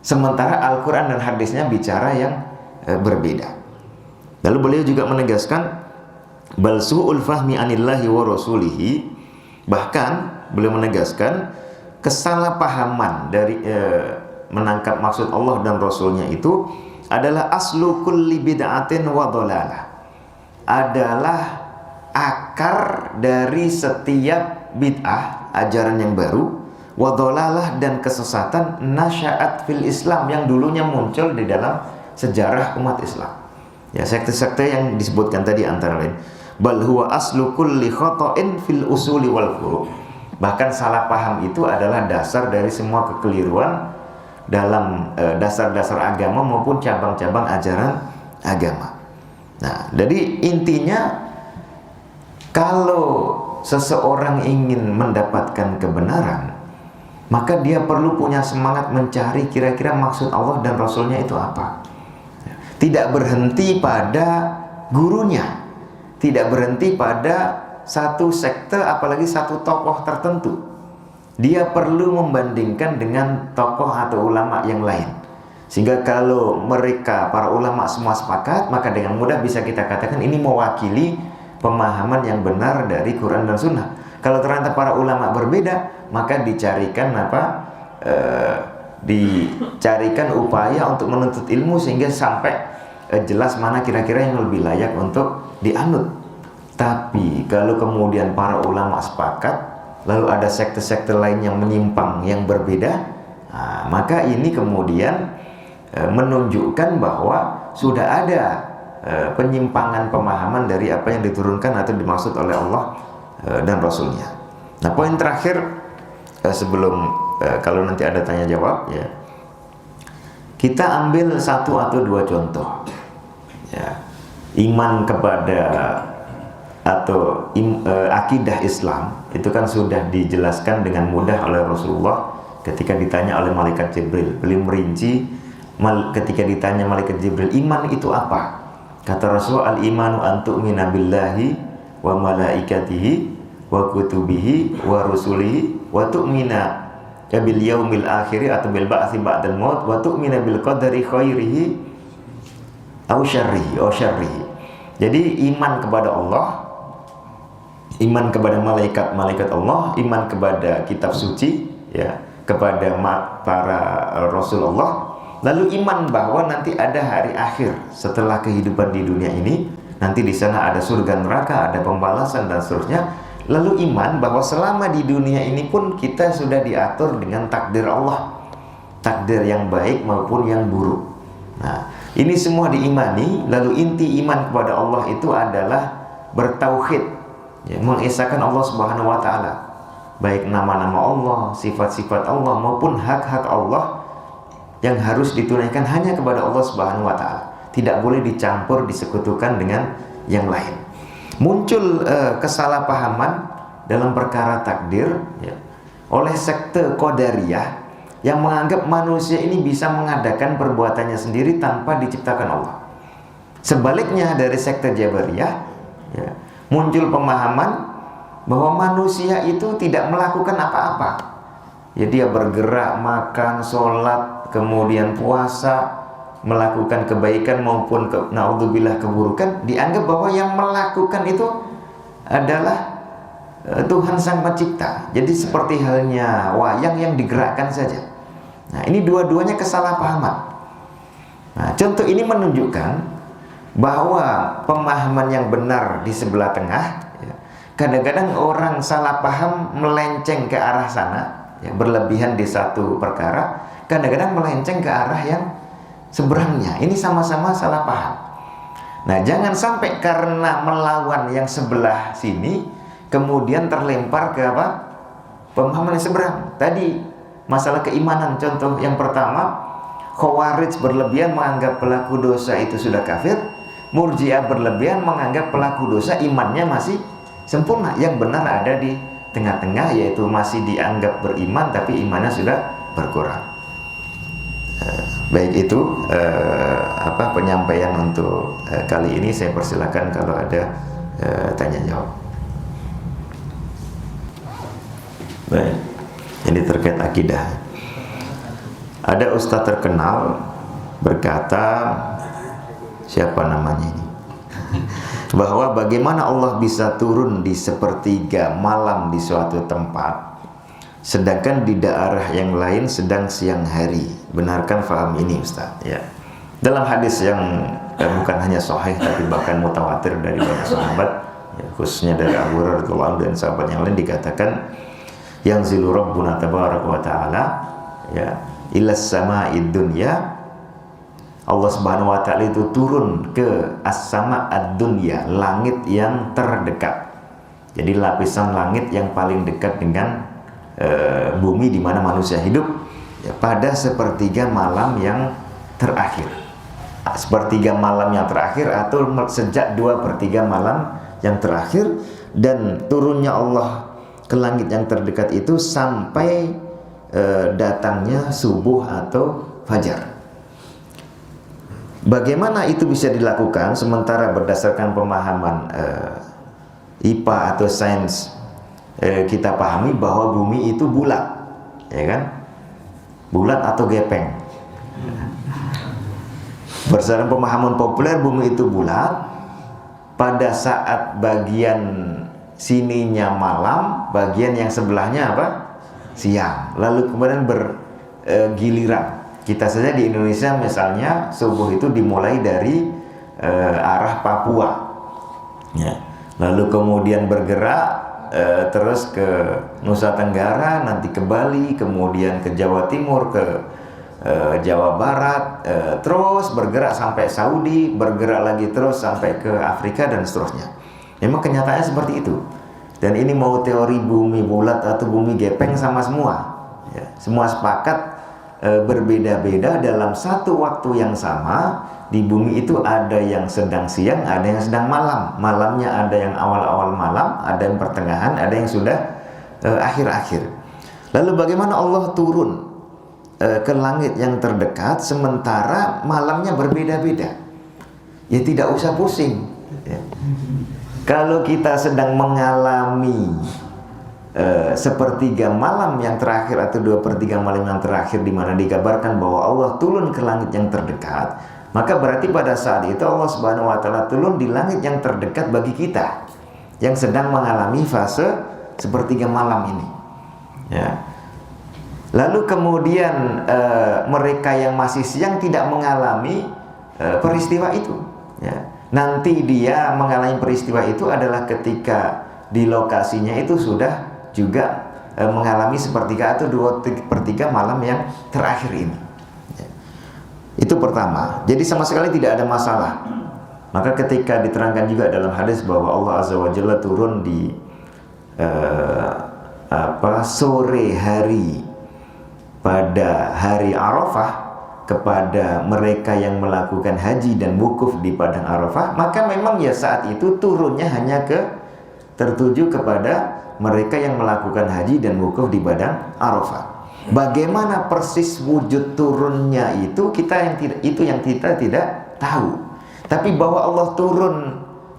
sementara Al-Quran dan hadisnya bicara yang berbeda. Lalu beliau juga menegaskan bal su'ul fahmi anillahi wa rasulihi, bahkan beliau menegaskan kesalahpahaman dari menangkap maksud Allah dan Rasulnya itu adalah aslu kulli bid'atin wa dhalalah, adalah akar dari setiap bid'ah, ajaran yang baru, wa dhalalah dan kesesatan nasya'at fil Islam yang dulunya muncul di dalam sejarah umat Islam. Ya, sekte-sekte yang disebutkan tadi antara lain bal huwa aslu kulli khata'in fil usuli wal furu'. Bahkan salah paham itu adalah dasar dari semua kekeliruan dalam dasar-dasar agama maupun cabang-cabang ajaran agama. Nah, jadi intinya kalau seseorang ingin mendapatkan kebenaran, maka dia perlu punya semangat mencari kira-kira maksud Allah dan Rasulnya itu apa. Tidak berhenti pada gurunya, tidak berhenti pada satu sekte, apalagi satu tokoh tertentu. Dia perlu membandingkan dengan tokoh atau ulama yang lain. Sehingga kalau mereka, para ulama semua sepakat, maka dengan mudah bisa kita katakan ini mewakili pemahaman yang benar dari Quran dan Sunnah. Kalau ternyata para ulama berbeda, maka dicarikan dicarikan upaya untuk menuntut ilmu sehingga sampai jelas mana kira-kira yang lebih layak untuk dianut. Tapi kalau kemudian para ulama sepakat, lalu ada sekte-sekte lain yang menyimpang, yang berbeda, maka ini kemudian menunjukkan bahwa sudah ada penyimpangan pemahaman dari apa yang diturunkan atau dimaksud oleh Allah dan Rasulnya. Nah, poin terakhir sebelum kalau nanti ada tanya jawab ya, kita ambil satu atau dua contoh ya, iman kepada atau akidah Islam itu kan sudah dijelaskan dengan mudah oleh Rasulullah ketika ditanya oleh malaikat Jibril. Beliau merinci ketika ditanya malaikat Jibril, iman itu apa? Kata Rasulullah, al-imanu an tu'mina billahi wa malaikatihi wa kutubihi wa rusulihi wa tu'mina bil yaumil akhir atau bil ba'tsi ba'dal maut wa tu'mina bil qadari khairihi aw syarrihi. Jadi iman kepada Allah, iman kepada malaikat-malaikat Allah, iman kepada kitab suci, ya, kepada para Rasulullah, lalu iman bahwa nanti ada hari akhir setelah kehidupan di dunia ini, nanti di sana ada surga neraka, ada pembalasan dan seterusnya. Lalu iman bahwa selama di dunia ini pun kita sudah diatur dengan takdir Allah, takdir yang baik maupun yang buruk. Nah, ini semua diimani. Lalu inti iman kepada Allah itu adalah bertauhid, ya, mengesahkan Allah Subhanahu wa taala, baik nama-nama Allah, sifat-sifat Allah maupun hak-hak Allah yang harus ditunaikan hanya kepada Allah Subhanahu wa taala. Tidak boleh dicampur, disekutukan dengan yang lain. Muncul kesalahpahaman dalam perkara takdir, ya, oleh sekte Qadariyah yang menganggap manusia ini bisa mengadakan perbuatannya sendiri tanpa diciptakan Allah. Sebaliknya dari sekte Jabariyah, ya, muncul pemahaman bahwa manusia itu tidak melakukan apa-apa. Ya, dia bergerak, makan, sholat, kemudian puasa, melakukan kebaikan maupun naudzubillah keburukan, dianggap bahwa yang melakukan itu adalah Tuhan Sang Pencipta. Jadi seperti halnya wayang yang digerakkan saja. Nah, ini dua-duanya kesalahpahaman. Nah, contoh ini menunjukkan bahwa pemahaman yang benar di sebelah tengah, ya, kadang-kadang orang salah paham melenceng ke arah sana, ya, berlebihan di satu perkara, kadang-kadang melenceng ke arah yang seberangnya. Ini sama-sama salah paham. Nah, jangan sampai karena melawan yang sebelah sini kemudian terlempar ke apa? Pemahaman yang seberang. Tadi masalah keimanan, contoh yang pertama, Khawarij berlebihan menganggap pelaku dosa itu sudah kafir, Murji'ah berlebihan menganggap pelaku dosa imannya masih sempurna. Yang benar ada di tengah-tengah, yaitu masih dianggap beriman tapi imannya sudah berkurang. Baik, itu penyampaian untuk kali ini. Saya persilakan kalau ada tanya jawab. Baik, ini terkait akidah. Ada ustaz terkenal berkata, siapa namanya ini, bahwa bagaimana Allah bisa turun di sepertiga malam di suatu tempat, sedangkan di daerah yang lain sedang siang hari. Benarkan faham ini Ustaz? Ya. Dalam hadis yang bukan hanya sahih tapi bahkan mutawatir dari banyak sahabat, ya, khususnya dari Abu Hurairah radhiyallahu anhu dan sahabat yang lain, dikatakan yang zilu rabbuna tabaraka wa ta'ala, ya, ilas sama'id dunya, Allah Subhanahu wa ta'ala itu turun ke as-sama ad-dunya, langit yang terdekat. Jadi lapisan langit yang paling dekat dengan bumi di mana manusia hidup, ya, pada sepertiga malam yang terakhir. Sepertiga malam yang terakhir atau sejak 2/3 malam yang terakhir, dan turunnya Allah ke langit yang terdekat itu sampai datangnya subuh atau fajar. Bagaimana itu bisa dilakukan? Sementara berdasarkan pemahaman IPA atau sains, kita pahami bahwa bumi itu bulat, ya kan? Bulat atau gepeng. Berdasarkan pemahaman populer, bumi itu bulat. Pada saat bagian sininya malam, bagian yang sebelahnya apa? Siang. Lalu kemudian bergiliran. Kita saja di Indonesia misalnya subuh itu dimulai dari arah Papua, ya. Lalu kemudian bergerak terus ke Nusa Tenggara, nanti ke Bali, kemudian ke Jawa Timur, ke Jawa Barat, terus bergerak sampai Saudi, bergerak lagi terus sampai ke Afrika dan seterusnya. Memang kenyataannya seperti itu. Dan ini mau teori bumi bulat atau bumi gepeng sama semua, ya. Semua sepakat berbeda-beda dalam satu waktu yang sama. Di bumi itu ada yang sedang siang, ada yang sedang malam. Malamnya ada yang awal-awal malam, ada yang pertengahan, ada yang sudah akhir-akhir. Lalu bagaimana Allah turun ke langit yang terdekat sementara malamnya berbeda-beda? Ya tidak usah pusing, ya. Kalau kita sedang mengalami sepertiga malam yang terakhir atau 2/3 malam yang terakhir, di mana dikabarkan bahwa Allah turun ke langit yang terdekat, maka berarti pada saat itu Allah Subhanahu wa taala turun di langit yang terdekat bagi kita yang sedang mengalami fase sepertiga malam ini, ya. Lalu kemudian mereka yang masih siang tidak mengalami peristiwa itu, ya. Nanti dia mengalami peristiwa itu adalah ketika di lokasinya itu sudah juga mengalami sepertiga atau 2/3 malam yang terakhir ini, ya. Itu pertama. Jadi sama sekali tidak ada masalah. Maka ketika diterangkan juga dalam hadis bahwa Allah Azza wa Jalla turun di sore hari pada hari Arafah kepada mereka yang melakukan haji dan wukuf di padang Arafah, maka memang ya saat itu turunnya hanya tertuju kepada mereka yang melakukan haji dan wukuf di padang Arafah. Bagaimana persis wujud turunnya itu kita tidak tahu. Tapi bahwa Allah turun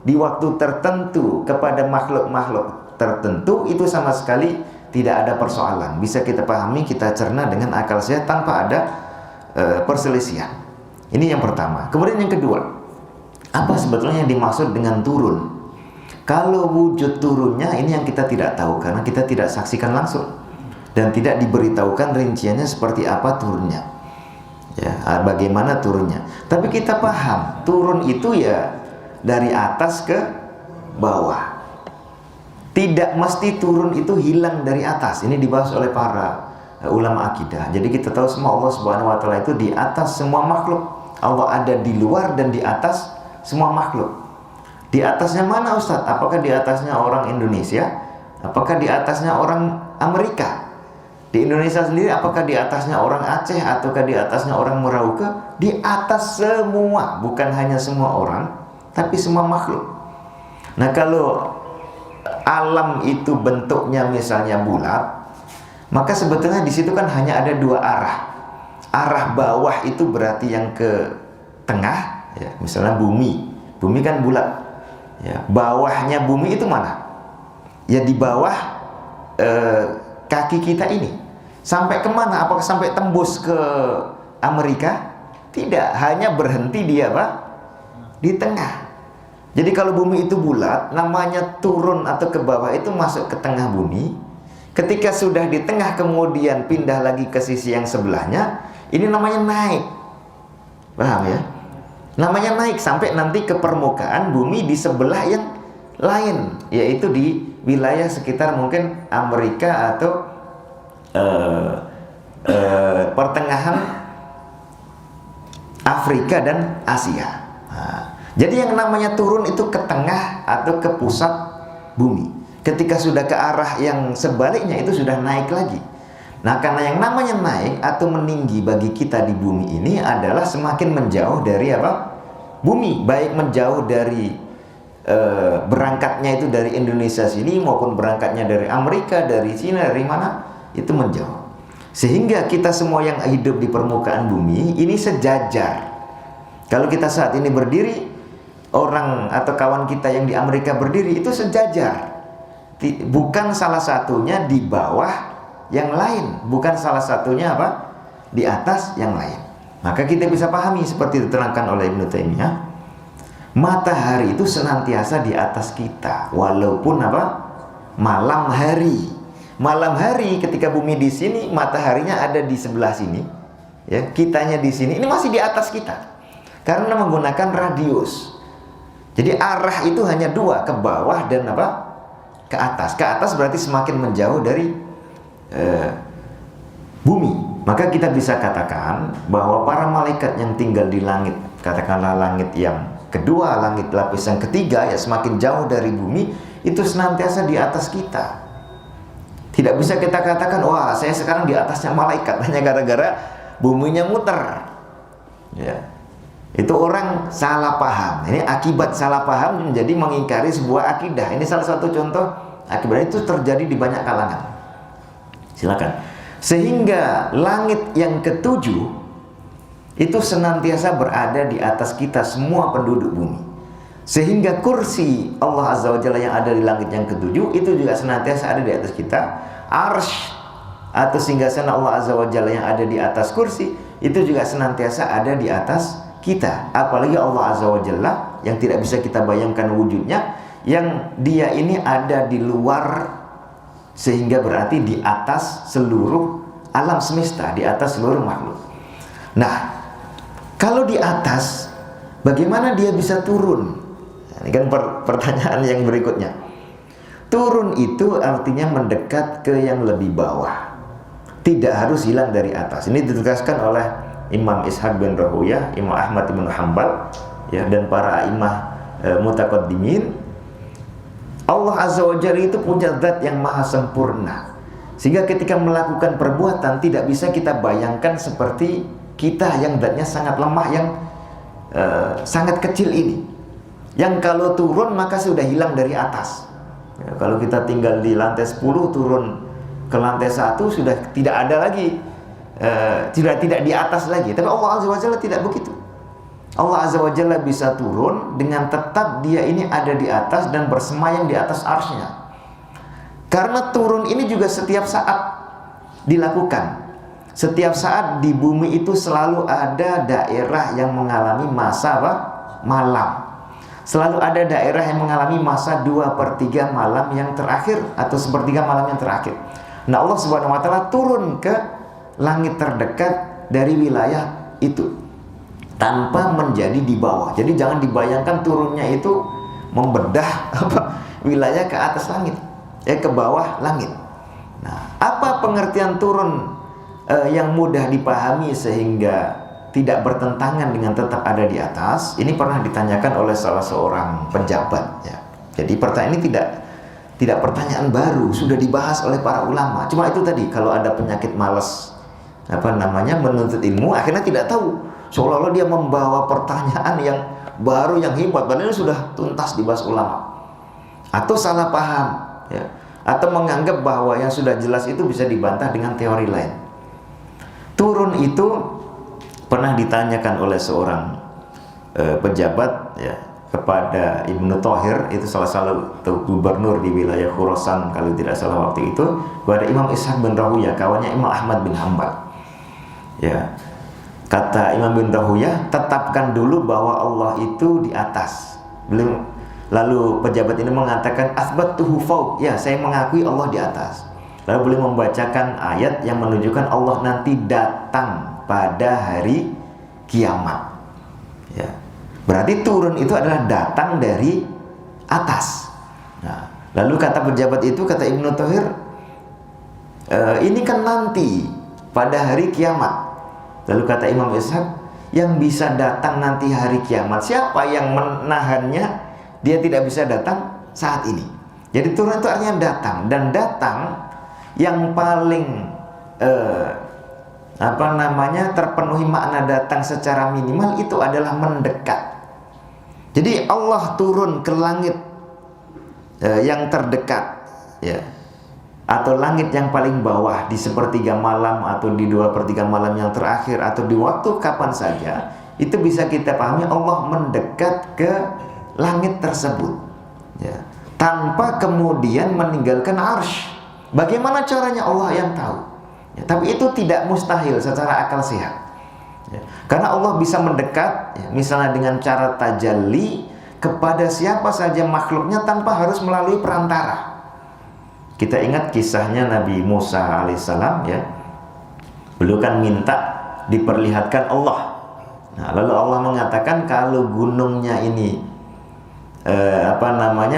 di waktu tertentu kepada makhluk-makhluk tertentu itu sama sekali tidak ada persoalan. Bisa kita pahami, kita cerna dengan akal sehat tanpa ada perselisihan. Ini yang pertama. Kemudian yang kedua, apa sebetulnya yang dimaksud dengan turun? Kalau wujud turunnya ini yang kita tidak tahu karena kita tidak saksikan langsung dan tidak diberitahukan rinciannya seperti apa turunnya, ya, bagaimana turunnya. Tapi kita paham turun itu ya dari atas ke bawah. Tidak mesti turun itu hilang dari atas. Ini dibahas oleh para ulama akidah. Jadi kita tahu semua Allah Subhanahu wa taala itu di atas semua makhluk. Allah ada di luar dan di atas semua makhluk. Di atasnya mana Ustadz? Apakah di atasnya orang Indonesia? Apakah di atasnya orang Amerika? Di Indonesia sendiri apakah di atasnya orang Aceh ataukah di atasnya orang Merauke? Di atas semua, bukan hanya semua orang, tapi semua makhluk. Nah, kalau alam itu bentuknya misalnya bulat, maka sebetulnya di situ kan hanya ada dua arah. Arah bawah itu berarti yang ke tengah, ya, misalnya bumi. Bumi kan bulat. Ya, bawahnya bumi itu mana? Ya di bawah kaki kita ini. Sampai kemana? Apakah sampai tembus ke Amerika? Tidak, hanya berhenti di apa? Di tengah. Jadi kalau bumi itu bulat, namanya turun atau ke bawah itu masuk ke tengah bumi. Ketika sudah di tengah kemudian pindah lagi ke sisi yang sebelahnya, ini namanya naik. Paham ya? Namanya naik sampai nanti ke permukaan bumi di sebelah yang lain, yaitu di wilayah sekitar mungkin Amerika atau pertengahan Afrika dan Asia. Nah, jadi yang namanya turun itu ke tengah atau ke pusat bumi. Ketika sudah ke arah yang sebaliknya itu sudah naik lagi. Nah, karena yang namanya naik atau meninggi bagi kita di bumi ini adalah semakin menjauh dari apa? Bumi, baik menjauh dari berangkatnya itu dari Indonesia sini maupun berangkatnya dari Amerika, dari Cina, dari mana, itu menjauh. Sehingga kita semua yang hidup di permukaan bumi ini sejajar. Kalau kita saat ini berdiri, orang atau kawan kita yang di Amerika berdiri itu sejajar. Bukan salah satunya di bawah yang lain, bukan salah satunya apa? Di atas yang lain. Maka kita bisa pahami seperti diterangkan oleh Ibnu Taimiyah, matahari itu senantiasa di atas kita walaupun apa? Malam hari. Malam hari ketika bumi di sini, mataharinya ada di sebelah sini, ya, kitanya di sini, ini masih di atas kita. Karena menggunakan radius. Jadi arah itu hanya dua, ke bawah dan apa? Ke atas. Ke atas berarti semakin menjauh dari bumi. Maka kita bisa katakan bahwa para malaikat yang tinggal di langit, katakanlah langit yang kedua, langit lapis yang ketiga, ya semakin jauh dari bumi, itu senantiasa di atas kita. Tidak bisa kita katakan, wah saya sekarang di atasnya malaikat hanya gara-gara buminya muter. Ya, itu orang salah paham. Ini akibat salah paham menjadi mengingkari sebuah akidah. Ini salah satu contoh akibat itu terjadi di banyak kalangan. Silakan. Sehingga langit yang ketujuh itu senantiasa berada di atas kita semua penduduk bumi. Sehingga kursi Allah Azza wa Jalla yang ada di langit yang ketujuh itu juga senantiasa ada di atas kita. Arsy atau singgasana Allah Azza wa Jalla yang ada di atas kursi itu juga senantiasa ada di atas kita. Apalagi Allah Azza wa Jalla yang tidak bisa kita bayangkan wujudnya, yang dia ini ada di luar, sehingga berarti di atas seluruh alam semesta, di atas seluruh makhluk. Nah, kalau di atas, bagaimana dia bisa turun? Ini kan pertanyaan yang berikutnya. Turun itu artinya mendekat ke yang lebih bawah, tidak harus hilang dari atas. Ini ditegaskan oleh Imam Ishaq bin Rahuyah, Imam Ahmad bin Hanbal, ya, dan para imam mutaqaddimin. Allah Azza wa Jalla itu punya zat yang maha sempurna, sehingga ketika melakukan perbuatan tidak bisa kita bayangkan seperti kita yang zatnya sangat lemah, yang sangat kecil ini, yang kalau turun maka sudah hilang dari atas. Ya, kalau kita tinggal di lantai 10 turun ke lantai 1 sudah tidak ada lagi, tidak di atas lagi. Tapi Allah Azza wa Jalla tidak begitu. Allah Azza wa Jalla bisa turun dengan tetap dia ini ada di atas dan bersemayam di atas arsy-Nya. Karena turun ini juga setiap saat dilakukan. Setiap saat di bumi itu selalu ada daerah yang mengalami masa apa? Malam. Selalu ada daerah yang mengalami masa 2/3 malam yang terakhir atau 1/3 malam yang terakhir. Nah, Allah Subhanahu wa taala turun ke langit terdekat dari wilayah itu tanpa menjadi di bawah. Jadi jangan dibayangkan turunnya itu membedah wilayah ke atas langit, ke bawah langit. Nah, apa pengertian turun yang mudah dipahami sehingga tidak bertentangan dengan tetap ada di atas? Ini pernah ditanyakan oleh salah seorang pejabat, ya. Jadi pertanyaan ini tidak pertanyaan baru, sudah dibahas oleh para ulama. Cuma itu tadi, kalau ada penyakit malas menuntut ilmu, akhirnya tidak tahu, seolah-olah dia membawa pertanyaan yang baru, yang hebat, padahal sudah tuntas dibahas ulama. Atau salah paham, ya, atau menganggap bahwa yang sudah jelas itu bisa dibantah dengan teori lain. Turun itu pernah ditanyakan oleh seorang pejabat, ya, kepada Ibnu Thahir, itu salah satu gubernur di wilayah Khurasan kalau tidak salah waktu itu, kepada Imam Ishaq bin Rahuyah, kawannya Imam Ahmad bin Hanbal. Ya, kata Imam bin Rahuyah, tetapkan dulu bahwa Allah itu di atas. Lalu pejabat ini mengatakan, asbattuhu fawq, ya, saya mengakui Allah di atas. Lalu beliau membacakan ayat yang menunjukkan Allah nanti datang pada hari kiamat. Ya. Berarti turun itu adalah datang dari atas. Nah, lalu kata pejabat itu, kata Ibnu Thahir, ini kan nanti pada hari kiamat. Lalu kata Imam Ishaq, yang bisa datang nanti hari kiamat, siapa yang menahannya? Dia tidak bisa datang saat ini. Jadi turun itu artinya datang, dan datang yang paling terpenuhi makna datang secara minimal itu adalah mendekat. Jadi Allah turun ke langit yang terdekat, ya, atau langit yang paling bawah di 1/3 malam atau di 2/3 malam yang terakhir atau di waktu kapan saja, itu bisa kita pahami Allah mendekat ke langit tersebut, ya, tanpa kemudian meninggalkan arsy. Bagaimana caranya Allah yang tahu, ya, tapi itu tidak mustahil secara akal sehat. Ya, karena Allah bisa mendekat, ya, misalnya dengan cara tajalli kepada siapa saja makhluknya tanpa harus melalui perantara. Kita ingat kisahnya Nabi Musa alaihissalam, ya. Beliau kan minta diperlihatkan Allah. Nah, lalu Allah mengatakan kalau gunungnya ini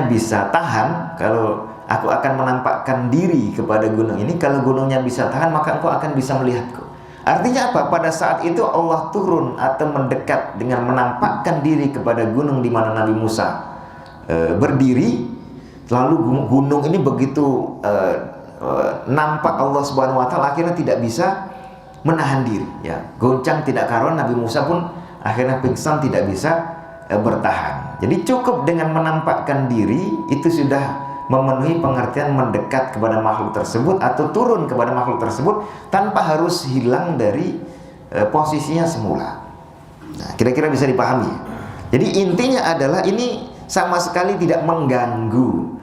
bisa tahan, kalau aku akan menampakkan diri kepada gunung ini, kalau gunungnya bisa tahan maka engkau akan bisa melihatku. Artinya apa? Pada saat itu Allah turun atau mendekat dengan menampakkan diri kepada gunung di mana Nabi Musa berdiri. Lalu gunung ini begitu nampak Allah Subhanahu wa taala, akhirnya tidak bisa menahan diri, ya. Goncang tidak karuan, Nabi Musa pun akhirnya pingsan, tidak bisa bertahan. Jadi cukup dengan menampakkan diri itu sudah memenuhi pengertian mendekat kepada makhluk tersebut atau turun kepada makhluk tersebut tanpa harus hilang dari posisinya semula. Nah, kira-kira bisa dipahami. Jadi intinya adalah ini sama sekali tidak mengganggu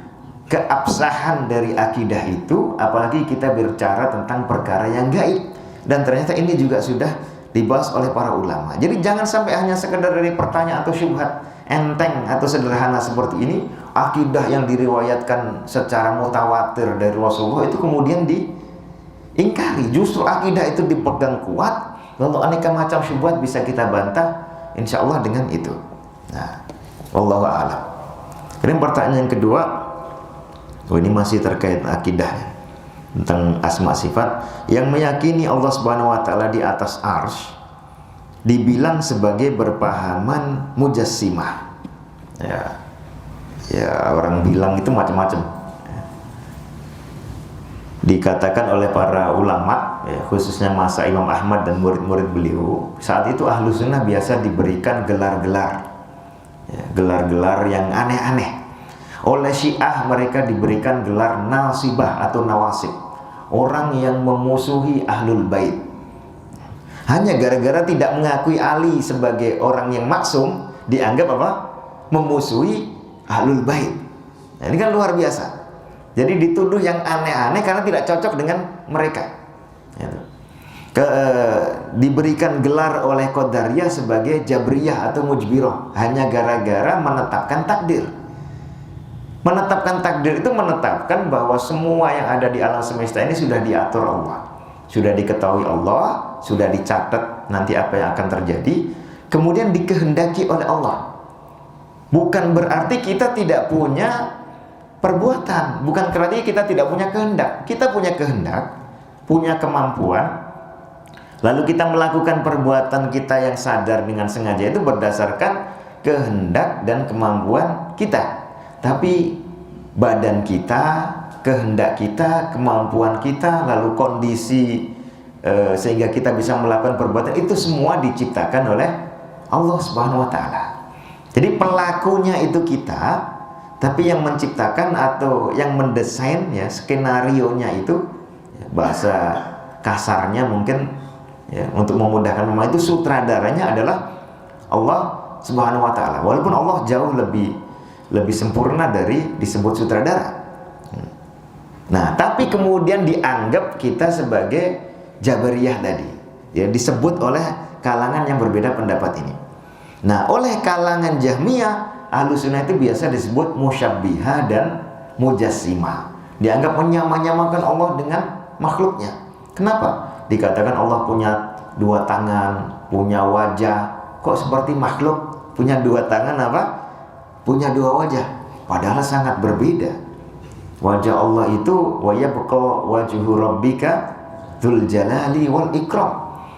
keabsahan dari akidah itu, apalagi kita bicara tentang perkara yang gaib. Dan ternyata ini juga sudah dibahas oleh para ulama. Jadi jangan sampai hanya sekedar dari pertanyaan atau syubhat enteng atau sederhana seperti ini, akidah yang diriwayatkan secara mutawatir dari Rasulullah itu kemudian diingkari. Justru akidah itu dipegang kuat, lalu aneka macam syubhat bisa kita bantah insya Allah dengan itu. Nah, wallahu a'lam. Kemudian pertanyaan yang kedua, ini masih terkait akidahnya tentang asma sifat, yang meyakini Allah Subhanahu wa taala di atas arsy dibilang sebagai berpahaman mujassimah. Ya orang bilang itu macam-macam. Dikatakan oleh para ulama, ya, khususnya masa Imam Ahmad dan murid-murid beliau, saat itu ahlu sunnah biasa diberikan gelar-gelar, ya, gelar-gelar yang aneh-aneh. Oleh Syiah mereka diberikan gelar nasibah atau nawasib, orang yang memusuhi ahlul bait. Hanya gara-gara tidak mengakui Ali sebagai orang yang maksum, dianggap apa? Memusuhi ahlul bait. Nah, ini kan luar biasa. Jadi dituduh yang aneh-aneh karena tidak cocok dengan mereka. Diberikan gelar oleh Qadariyah sebagai Jabriyah atau Mujbirah, hanya gara-gara menetapkan takdir. Menetapkan takdir itu menetapkan bahwa semua yang ada di alam semesta ini sudah diatur Allah, sudah diketahui Allah, sudah dicatat nanti apa yang akan terjadi, kemudian dikehendaki oleh Allah. Bukan berarti kita tidak punya perbuatan, bukan berarti kita tidak punya kehendak. Kita punya kehendak, punya kemampuan, lalu kita melakukan perbuatan kita yang sadar dengan sengaja itu berdasarkan kehendak dan kemampuan kita. Tapi badan kita, kehendak kita, kemampuan kita, lalu kondisi sehingga kita bisa melakukan perbuatan itu semua diciptakan oleh Allah Subhanahu wa taala. Jadi pelakunya itu kita, tapi yang menciptakan atau yang mendesain, ya, skenarionya itu, ya, bahasa kasarnya mungkin, ya, untuk memudahkan memang itu sutradaranya adalah Allah Subhanahu wa taala. Walaupun Allah jauh lebih sempurna dari disebut sutradara. Nah, tapi kemudian dianggap kita sebagai Jabariyah tadi, ya, disebut oleh kalangan yang berbeda pendapat ini. Nah, oleh kalangan Jahmiyah, Ahlussunnah itu biasa disebut musyabbihah dan mujassimah. Dianggap menyamakan Allah dengan makhluknya. Kenapa? Dikatakan Allah punya dua tangan, punya wajah. Kok seperti makhluk punya dua tangan apa? Punya dua wajah, padahal sangat berbeda. Wajah Allah itu wa yabqa wajhu rabbika dzul jalali wal ikram.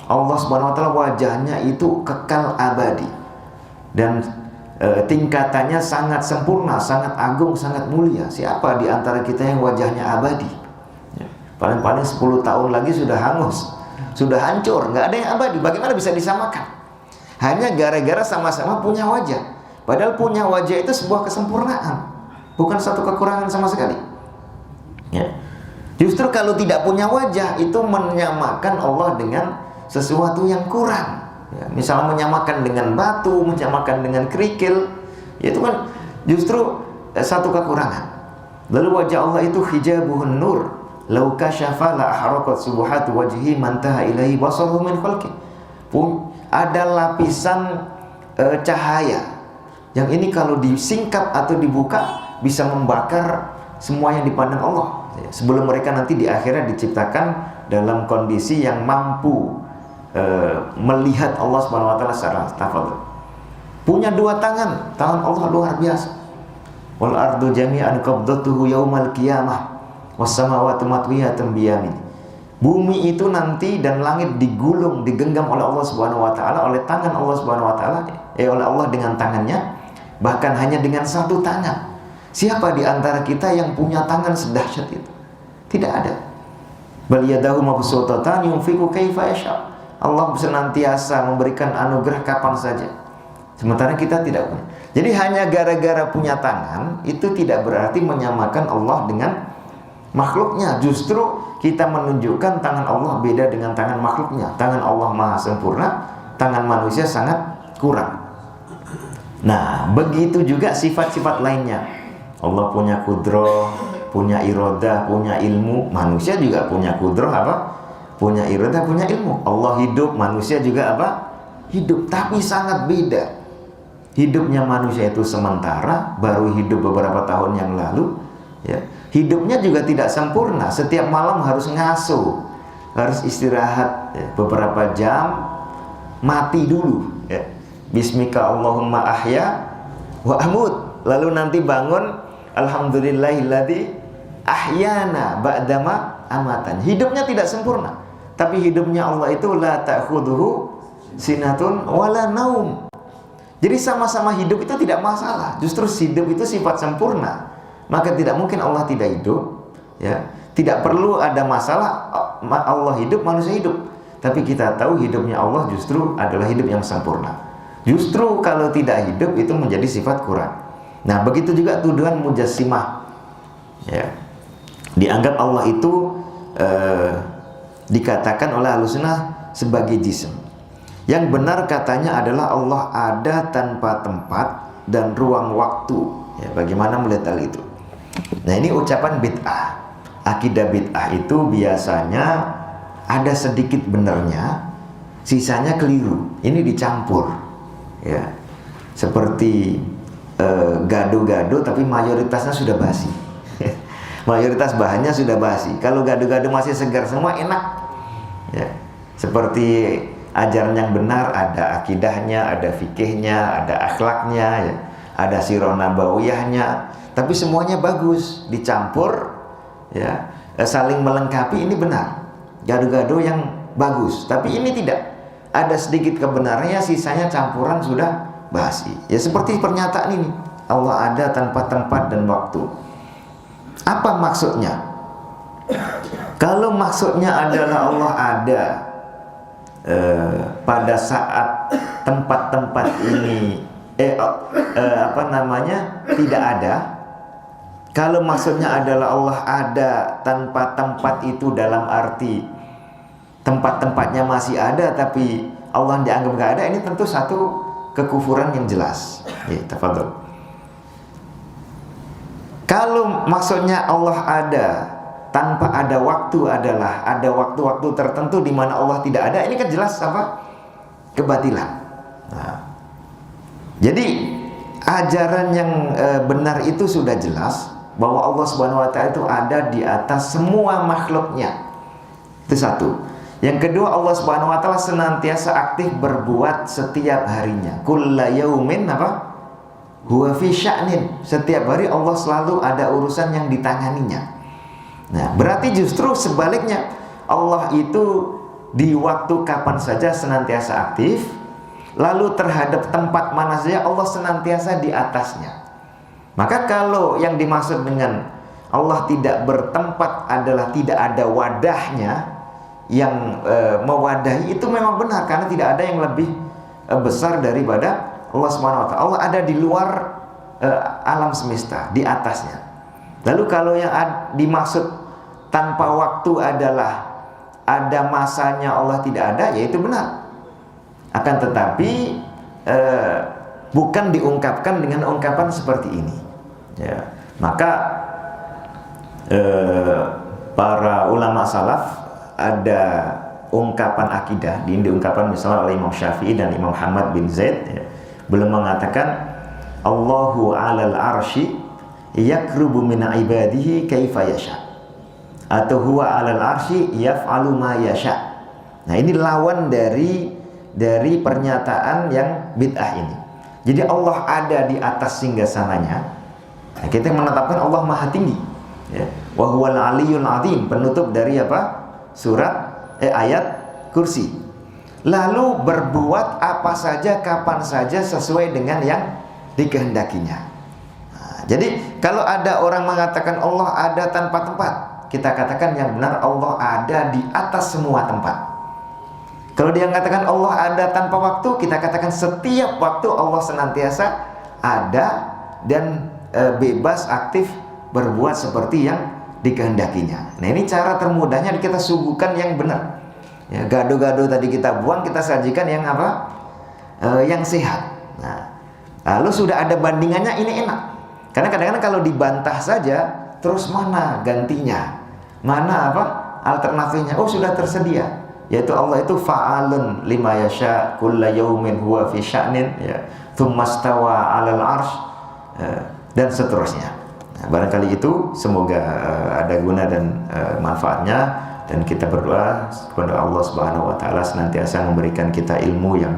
Allah Subhanahu wa taala wajahnya itu kekal abadi dan tingkatannya sangat sempurna, sangat agung, sangat mulia. Siapa di antara kita yang wajahnya abadi? Paling-paling 10 tahun lagi sudah hangus, sudah hancur, nggak ada yang abadi. Bagaimana bisa disamakan? Hanya gara-gara sama-sama punya wajah. Padahal punya wajah itu sebuah kesempurnaan, bukan satu kekurangan sama sekali. Ya. Justru kalau tidak punya wajah itu menyamakan Allah dengan sesuatu yang kurang. Ya, misalnya menyamakan dengan batu, menyamakan dengan kerikil, ya, itu kan justru satu kekurangan. Lalu wajah Allah itu hijabuhun nur, lau kasyafa la ahraqat subuhatu wajhi mantaha ilaihi basaruhu min khalqi. Ada lapisan cahaya yang ini kalau disingkap atau dibuka bisa membakar semua yang dipandang Allah. Sebelum mereka nanti di akhirat diciptakan dalam kondisi yang mampu melihat Allah Subhanahu wa taala secara tafadhul. Punya dua tangan, tangan Allah luar biasa. Wal ardu jami'an qabdatuhu yaumal qiyamah was samawati matwiyatun biyamin. Bumi itu nanti dan langit digulung, digenggam oleh Allah Subhanahu wa taala, oleh tangan Allah Subhanahu wa taala, oleh Allah dengan tangannya. Bahkan hanya dengan satu tangan. Siapa di antara kita yang punya tangan sedahsyat itu? Tidak ada. Bal yadahu mabsutatan yunfiqu kaifa yasha. Allah senantiasa memberikan anugerah kapan saja. Sementara kita tidak punya. Jadi hanya gara-gara punya tangan itu tidak berarti menyamakan Allah dengan makhluknya. Justru kita menunjukkan tangan Allah beda dengan tangan makhluknya. Tangan Allah maha sempurna, tangan manusia sangat kurang. Nah, begitu juga sifat-sifat lainnya. Allah punya kudroh, punya irodah, punya ilmu. Manusia juga punya kudroh apa? Punya irodah, punya ilmu. Allah hidup, manusia juga apa? Hidup, tapi sangat beda. Hidupnya manusia itu sementara, baru hidup beberapa tahun yang lalu, ya. Hidupnya juga tidak sempurna. Setiap malam harus ngasuh, harus istirahat, ya, beberapa jam, mati dulu, ya. Bismika Allahumma ahya wa amut. Lalu nanti bangun, alhamdulillahilladzi ahyana ba'dama amatan. Hidupnya tidak sempurna, tapi hidupnya Allah itu la ta'khudhuhu sinatun wala naum. Jadi sama-sama hidup itu tidak masalah. Justru hidup itu sifat sempurna. Maka tidak mungkin Allah tidak hidup, ya. Tidak perlu ada masalah Allah hidup, manusia hidup. Tapi kita tahu hidupnya Allah justru adalah hidup yang sempurna. Justru kalau tidak hidup itu menjadi sifat kurang. Nah, begitu juga tuduhan mujassimah, ya. Dianggap Allah itu dikatakan oleh Ahlussunnah sebagai jism. Yang benar katanya adalah Allah ada tanpa tempat dan ruang waktu, ya. Bagaimana melihat hal itu? Nah, ini ucapan bid'ah. Akidah bid'ah itu biasanya ada sedikit benarnya, sisanya keliru. Ini dicampur, ya. Seperti gado-gado tapi mayoritasnya sudah basi. Mayoritas bahannya sudah basi. Kalau gado-gado masih segar semua enak, ya. Seperti ajaran yang benar, ada akidahnya, ada fikihnya, ada akhlaknya, ya. Ada sirah nabawiyahnya, tapi semuanya bagus, dicampur, ya, saling melengkapi. Ini benar, gado-gado yang bagus. Tapi ini tidak, ada sedikit kebenarannya, sisanya campuran sudah basi. Ya seperti pernyataan ini, Allah ada tanpa tempat dan waktu. Apa maksudnya? Kalau maksudnya adalah Allah ada pada saat tempat-tempat ini tidak ada. Kalau maksudnya adalah Allah ada tanpa tempat itu dalam arti tempat-tempatnya masih ada tapi Allah dianggap gak ada, ini tentu satu kekufuran yang jelas. Ya, tafadhol. Kalau maksudnya Allah ada tanpa ada waktu adalah ada waktu-waktu tertentu di mana Allah tidak ada, ini kan jelas apa? Kebatilan. Nah, jadi ajaran yang benar itu sudah jelas bahwa Allah Subhanahu wa taala itu ada di atas semua makhluknya. Itu satu. Yang kedua, Allah Subhanahu wa taala senantiasa aktif berbuat setiap harinya. Kulla yaumin apa? Huwa fi sya'nin. Setiap hari Allah selalu ada urusan yang ditanganinya. Nah, berarti justru sebaliknya, Allah itu di waktu kapan saja senantiasa aktif, lalu terhadap tempat mana saja Allah senantiasa di atasnya. Maka kalau yang dimaksud dengan Allah tidak bertempat adalah tidak ada wadahnya yang mewadahi, itu memang benar, karena tidak ada yang lebih besar daripada Allah Subhanahu wa taala. Allah ada di luar alam semesta, di atasnya. Lalu kalau yang dimaksud tanpa waktu adalah ada masanya Allah tidak ada, ya itu benar. Akan tetapi bukan diungkapkan dengan ungkapan seperti ini, ya. Maka para ulama salaf ada ungkapan akidah, diungkapan misalnya oleh Imam Syafi'i dan Imam Muhammad bin Zaid, ya. Belum mengatakan Allahu 'alal arsy yakrubu min ibadihi kaifa yasha, atau huwa 'alal arsy yaf'alu ma yasha. Nah, ini lawan dari pernyataan yang bid'ah ini. Jadi Allah ada di atas singgasananya. Nah, kita menetapkan Allah Maha Tinggi, ya. Wa huwal 'aliyyul 'azim, penutup dari apa? Ayat kursi. Lalu berbuat apa saja kapan saja sesuai dengan yang dikehendakinya. Nah, jadi kalau ada orang mengatakan Allah ada tanpa tempat, kita katakan yang benar Allah ada di atas semua tempat. Kalau dia mengatakan Allah ada tanpa waktu, kita katakan setiap waktu Allah senantiasa ada dan bebas aktif berbuat seperti yang dikehendakinya. Nah, ini cara termudahnya kita suguhkan yang benar. Ya, gado-gado tadi kita buang, kita sajikan yang apa? Yang sehat. Nah, Lalu sudah ada bandingannya, ini enak. Karena kadang-kadang kalau dibantah saja, terus mana gantinya? Mana apa alternatifnya? Oh, sudah tersedia. Yaitu Allah itu fa'alun lima yasha kulla yaumin huwa fi sya'nin, ya. Tsumma stawa 'alal 'arsy, dan seterusnya. Nah, barangkali itu semoga ada guna dan manfaatnya, dan kita berdoa kepada Allah Subhanahu wa taala senantiasa memberikan kita ilmu yang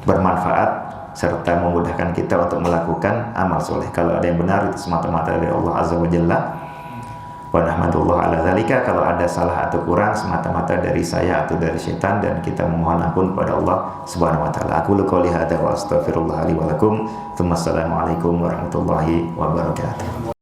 bermanfaat serta memudahkan kita untuk melakukan amal soleh. Kalau ada yang benar itu semata-mata dari Allah Azza wa Jalla. Wa nahmadullah ala dzalika. Kalau ada salah atau kurang semata-mata dari saya atau dari syaitan, dan kita memohon ampun kepada Allah Subhanahu wa taala. Aku qouli hadza wa astaghfirullah li wa lakum. Assalamualaikum warahmatullahi wabarakatuh.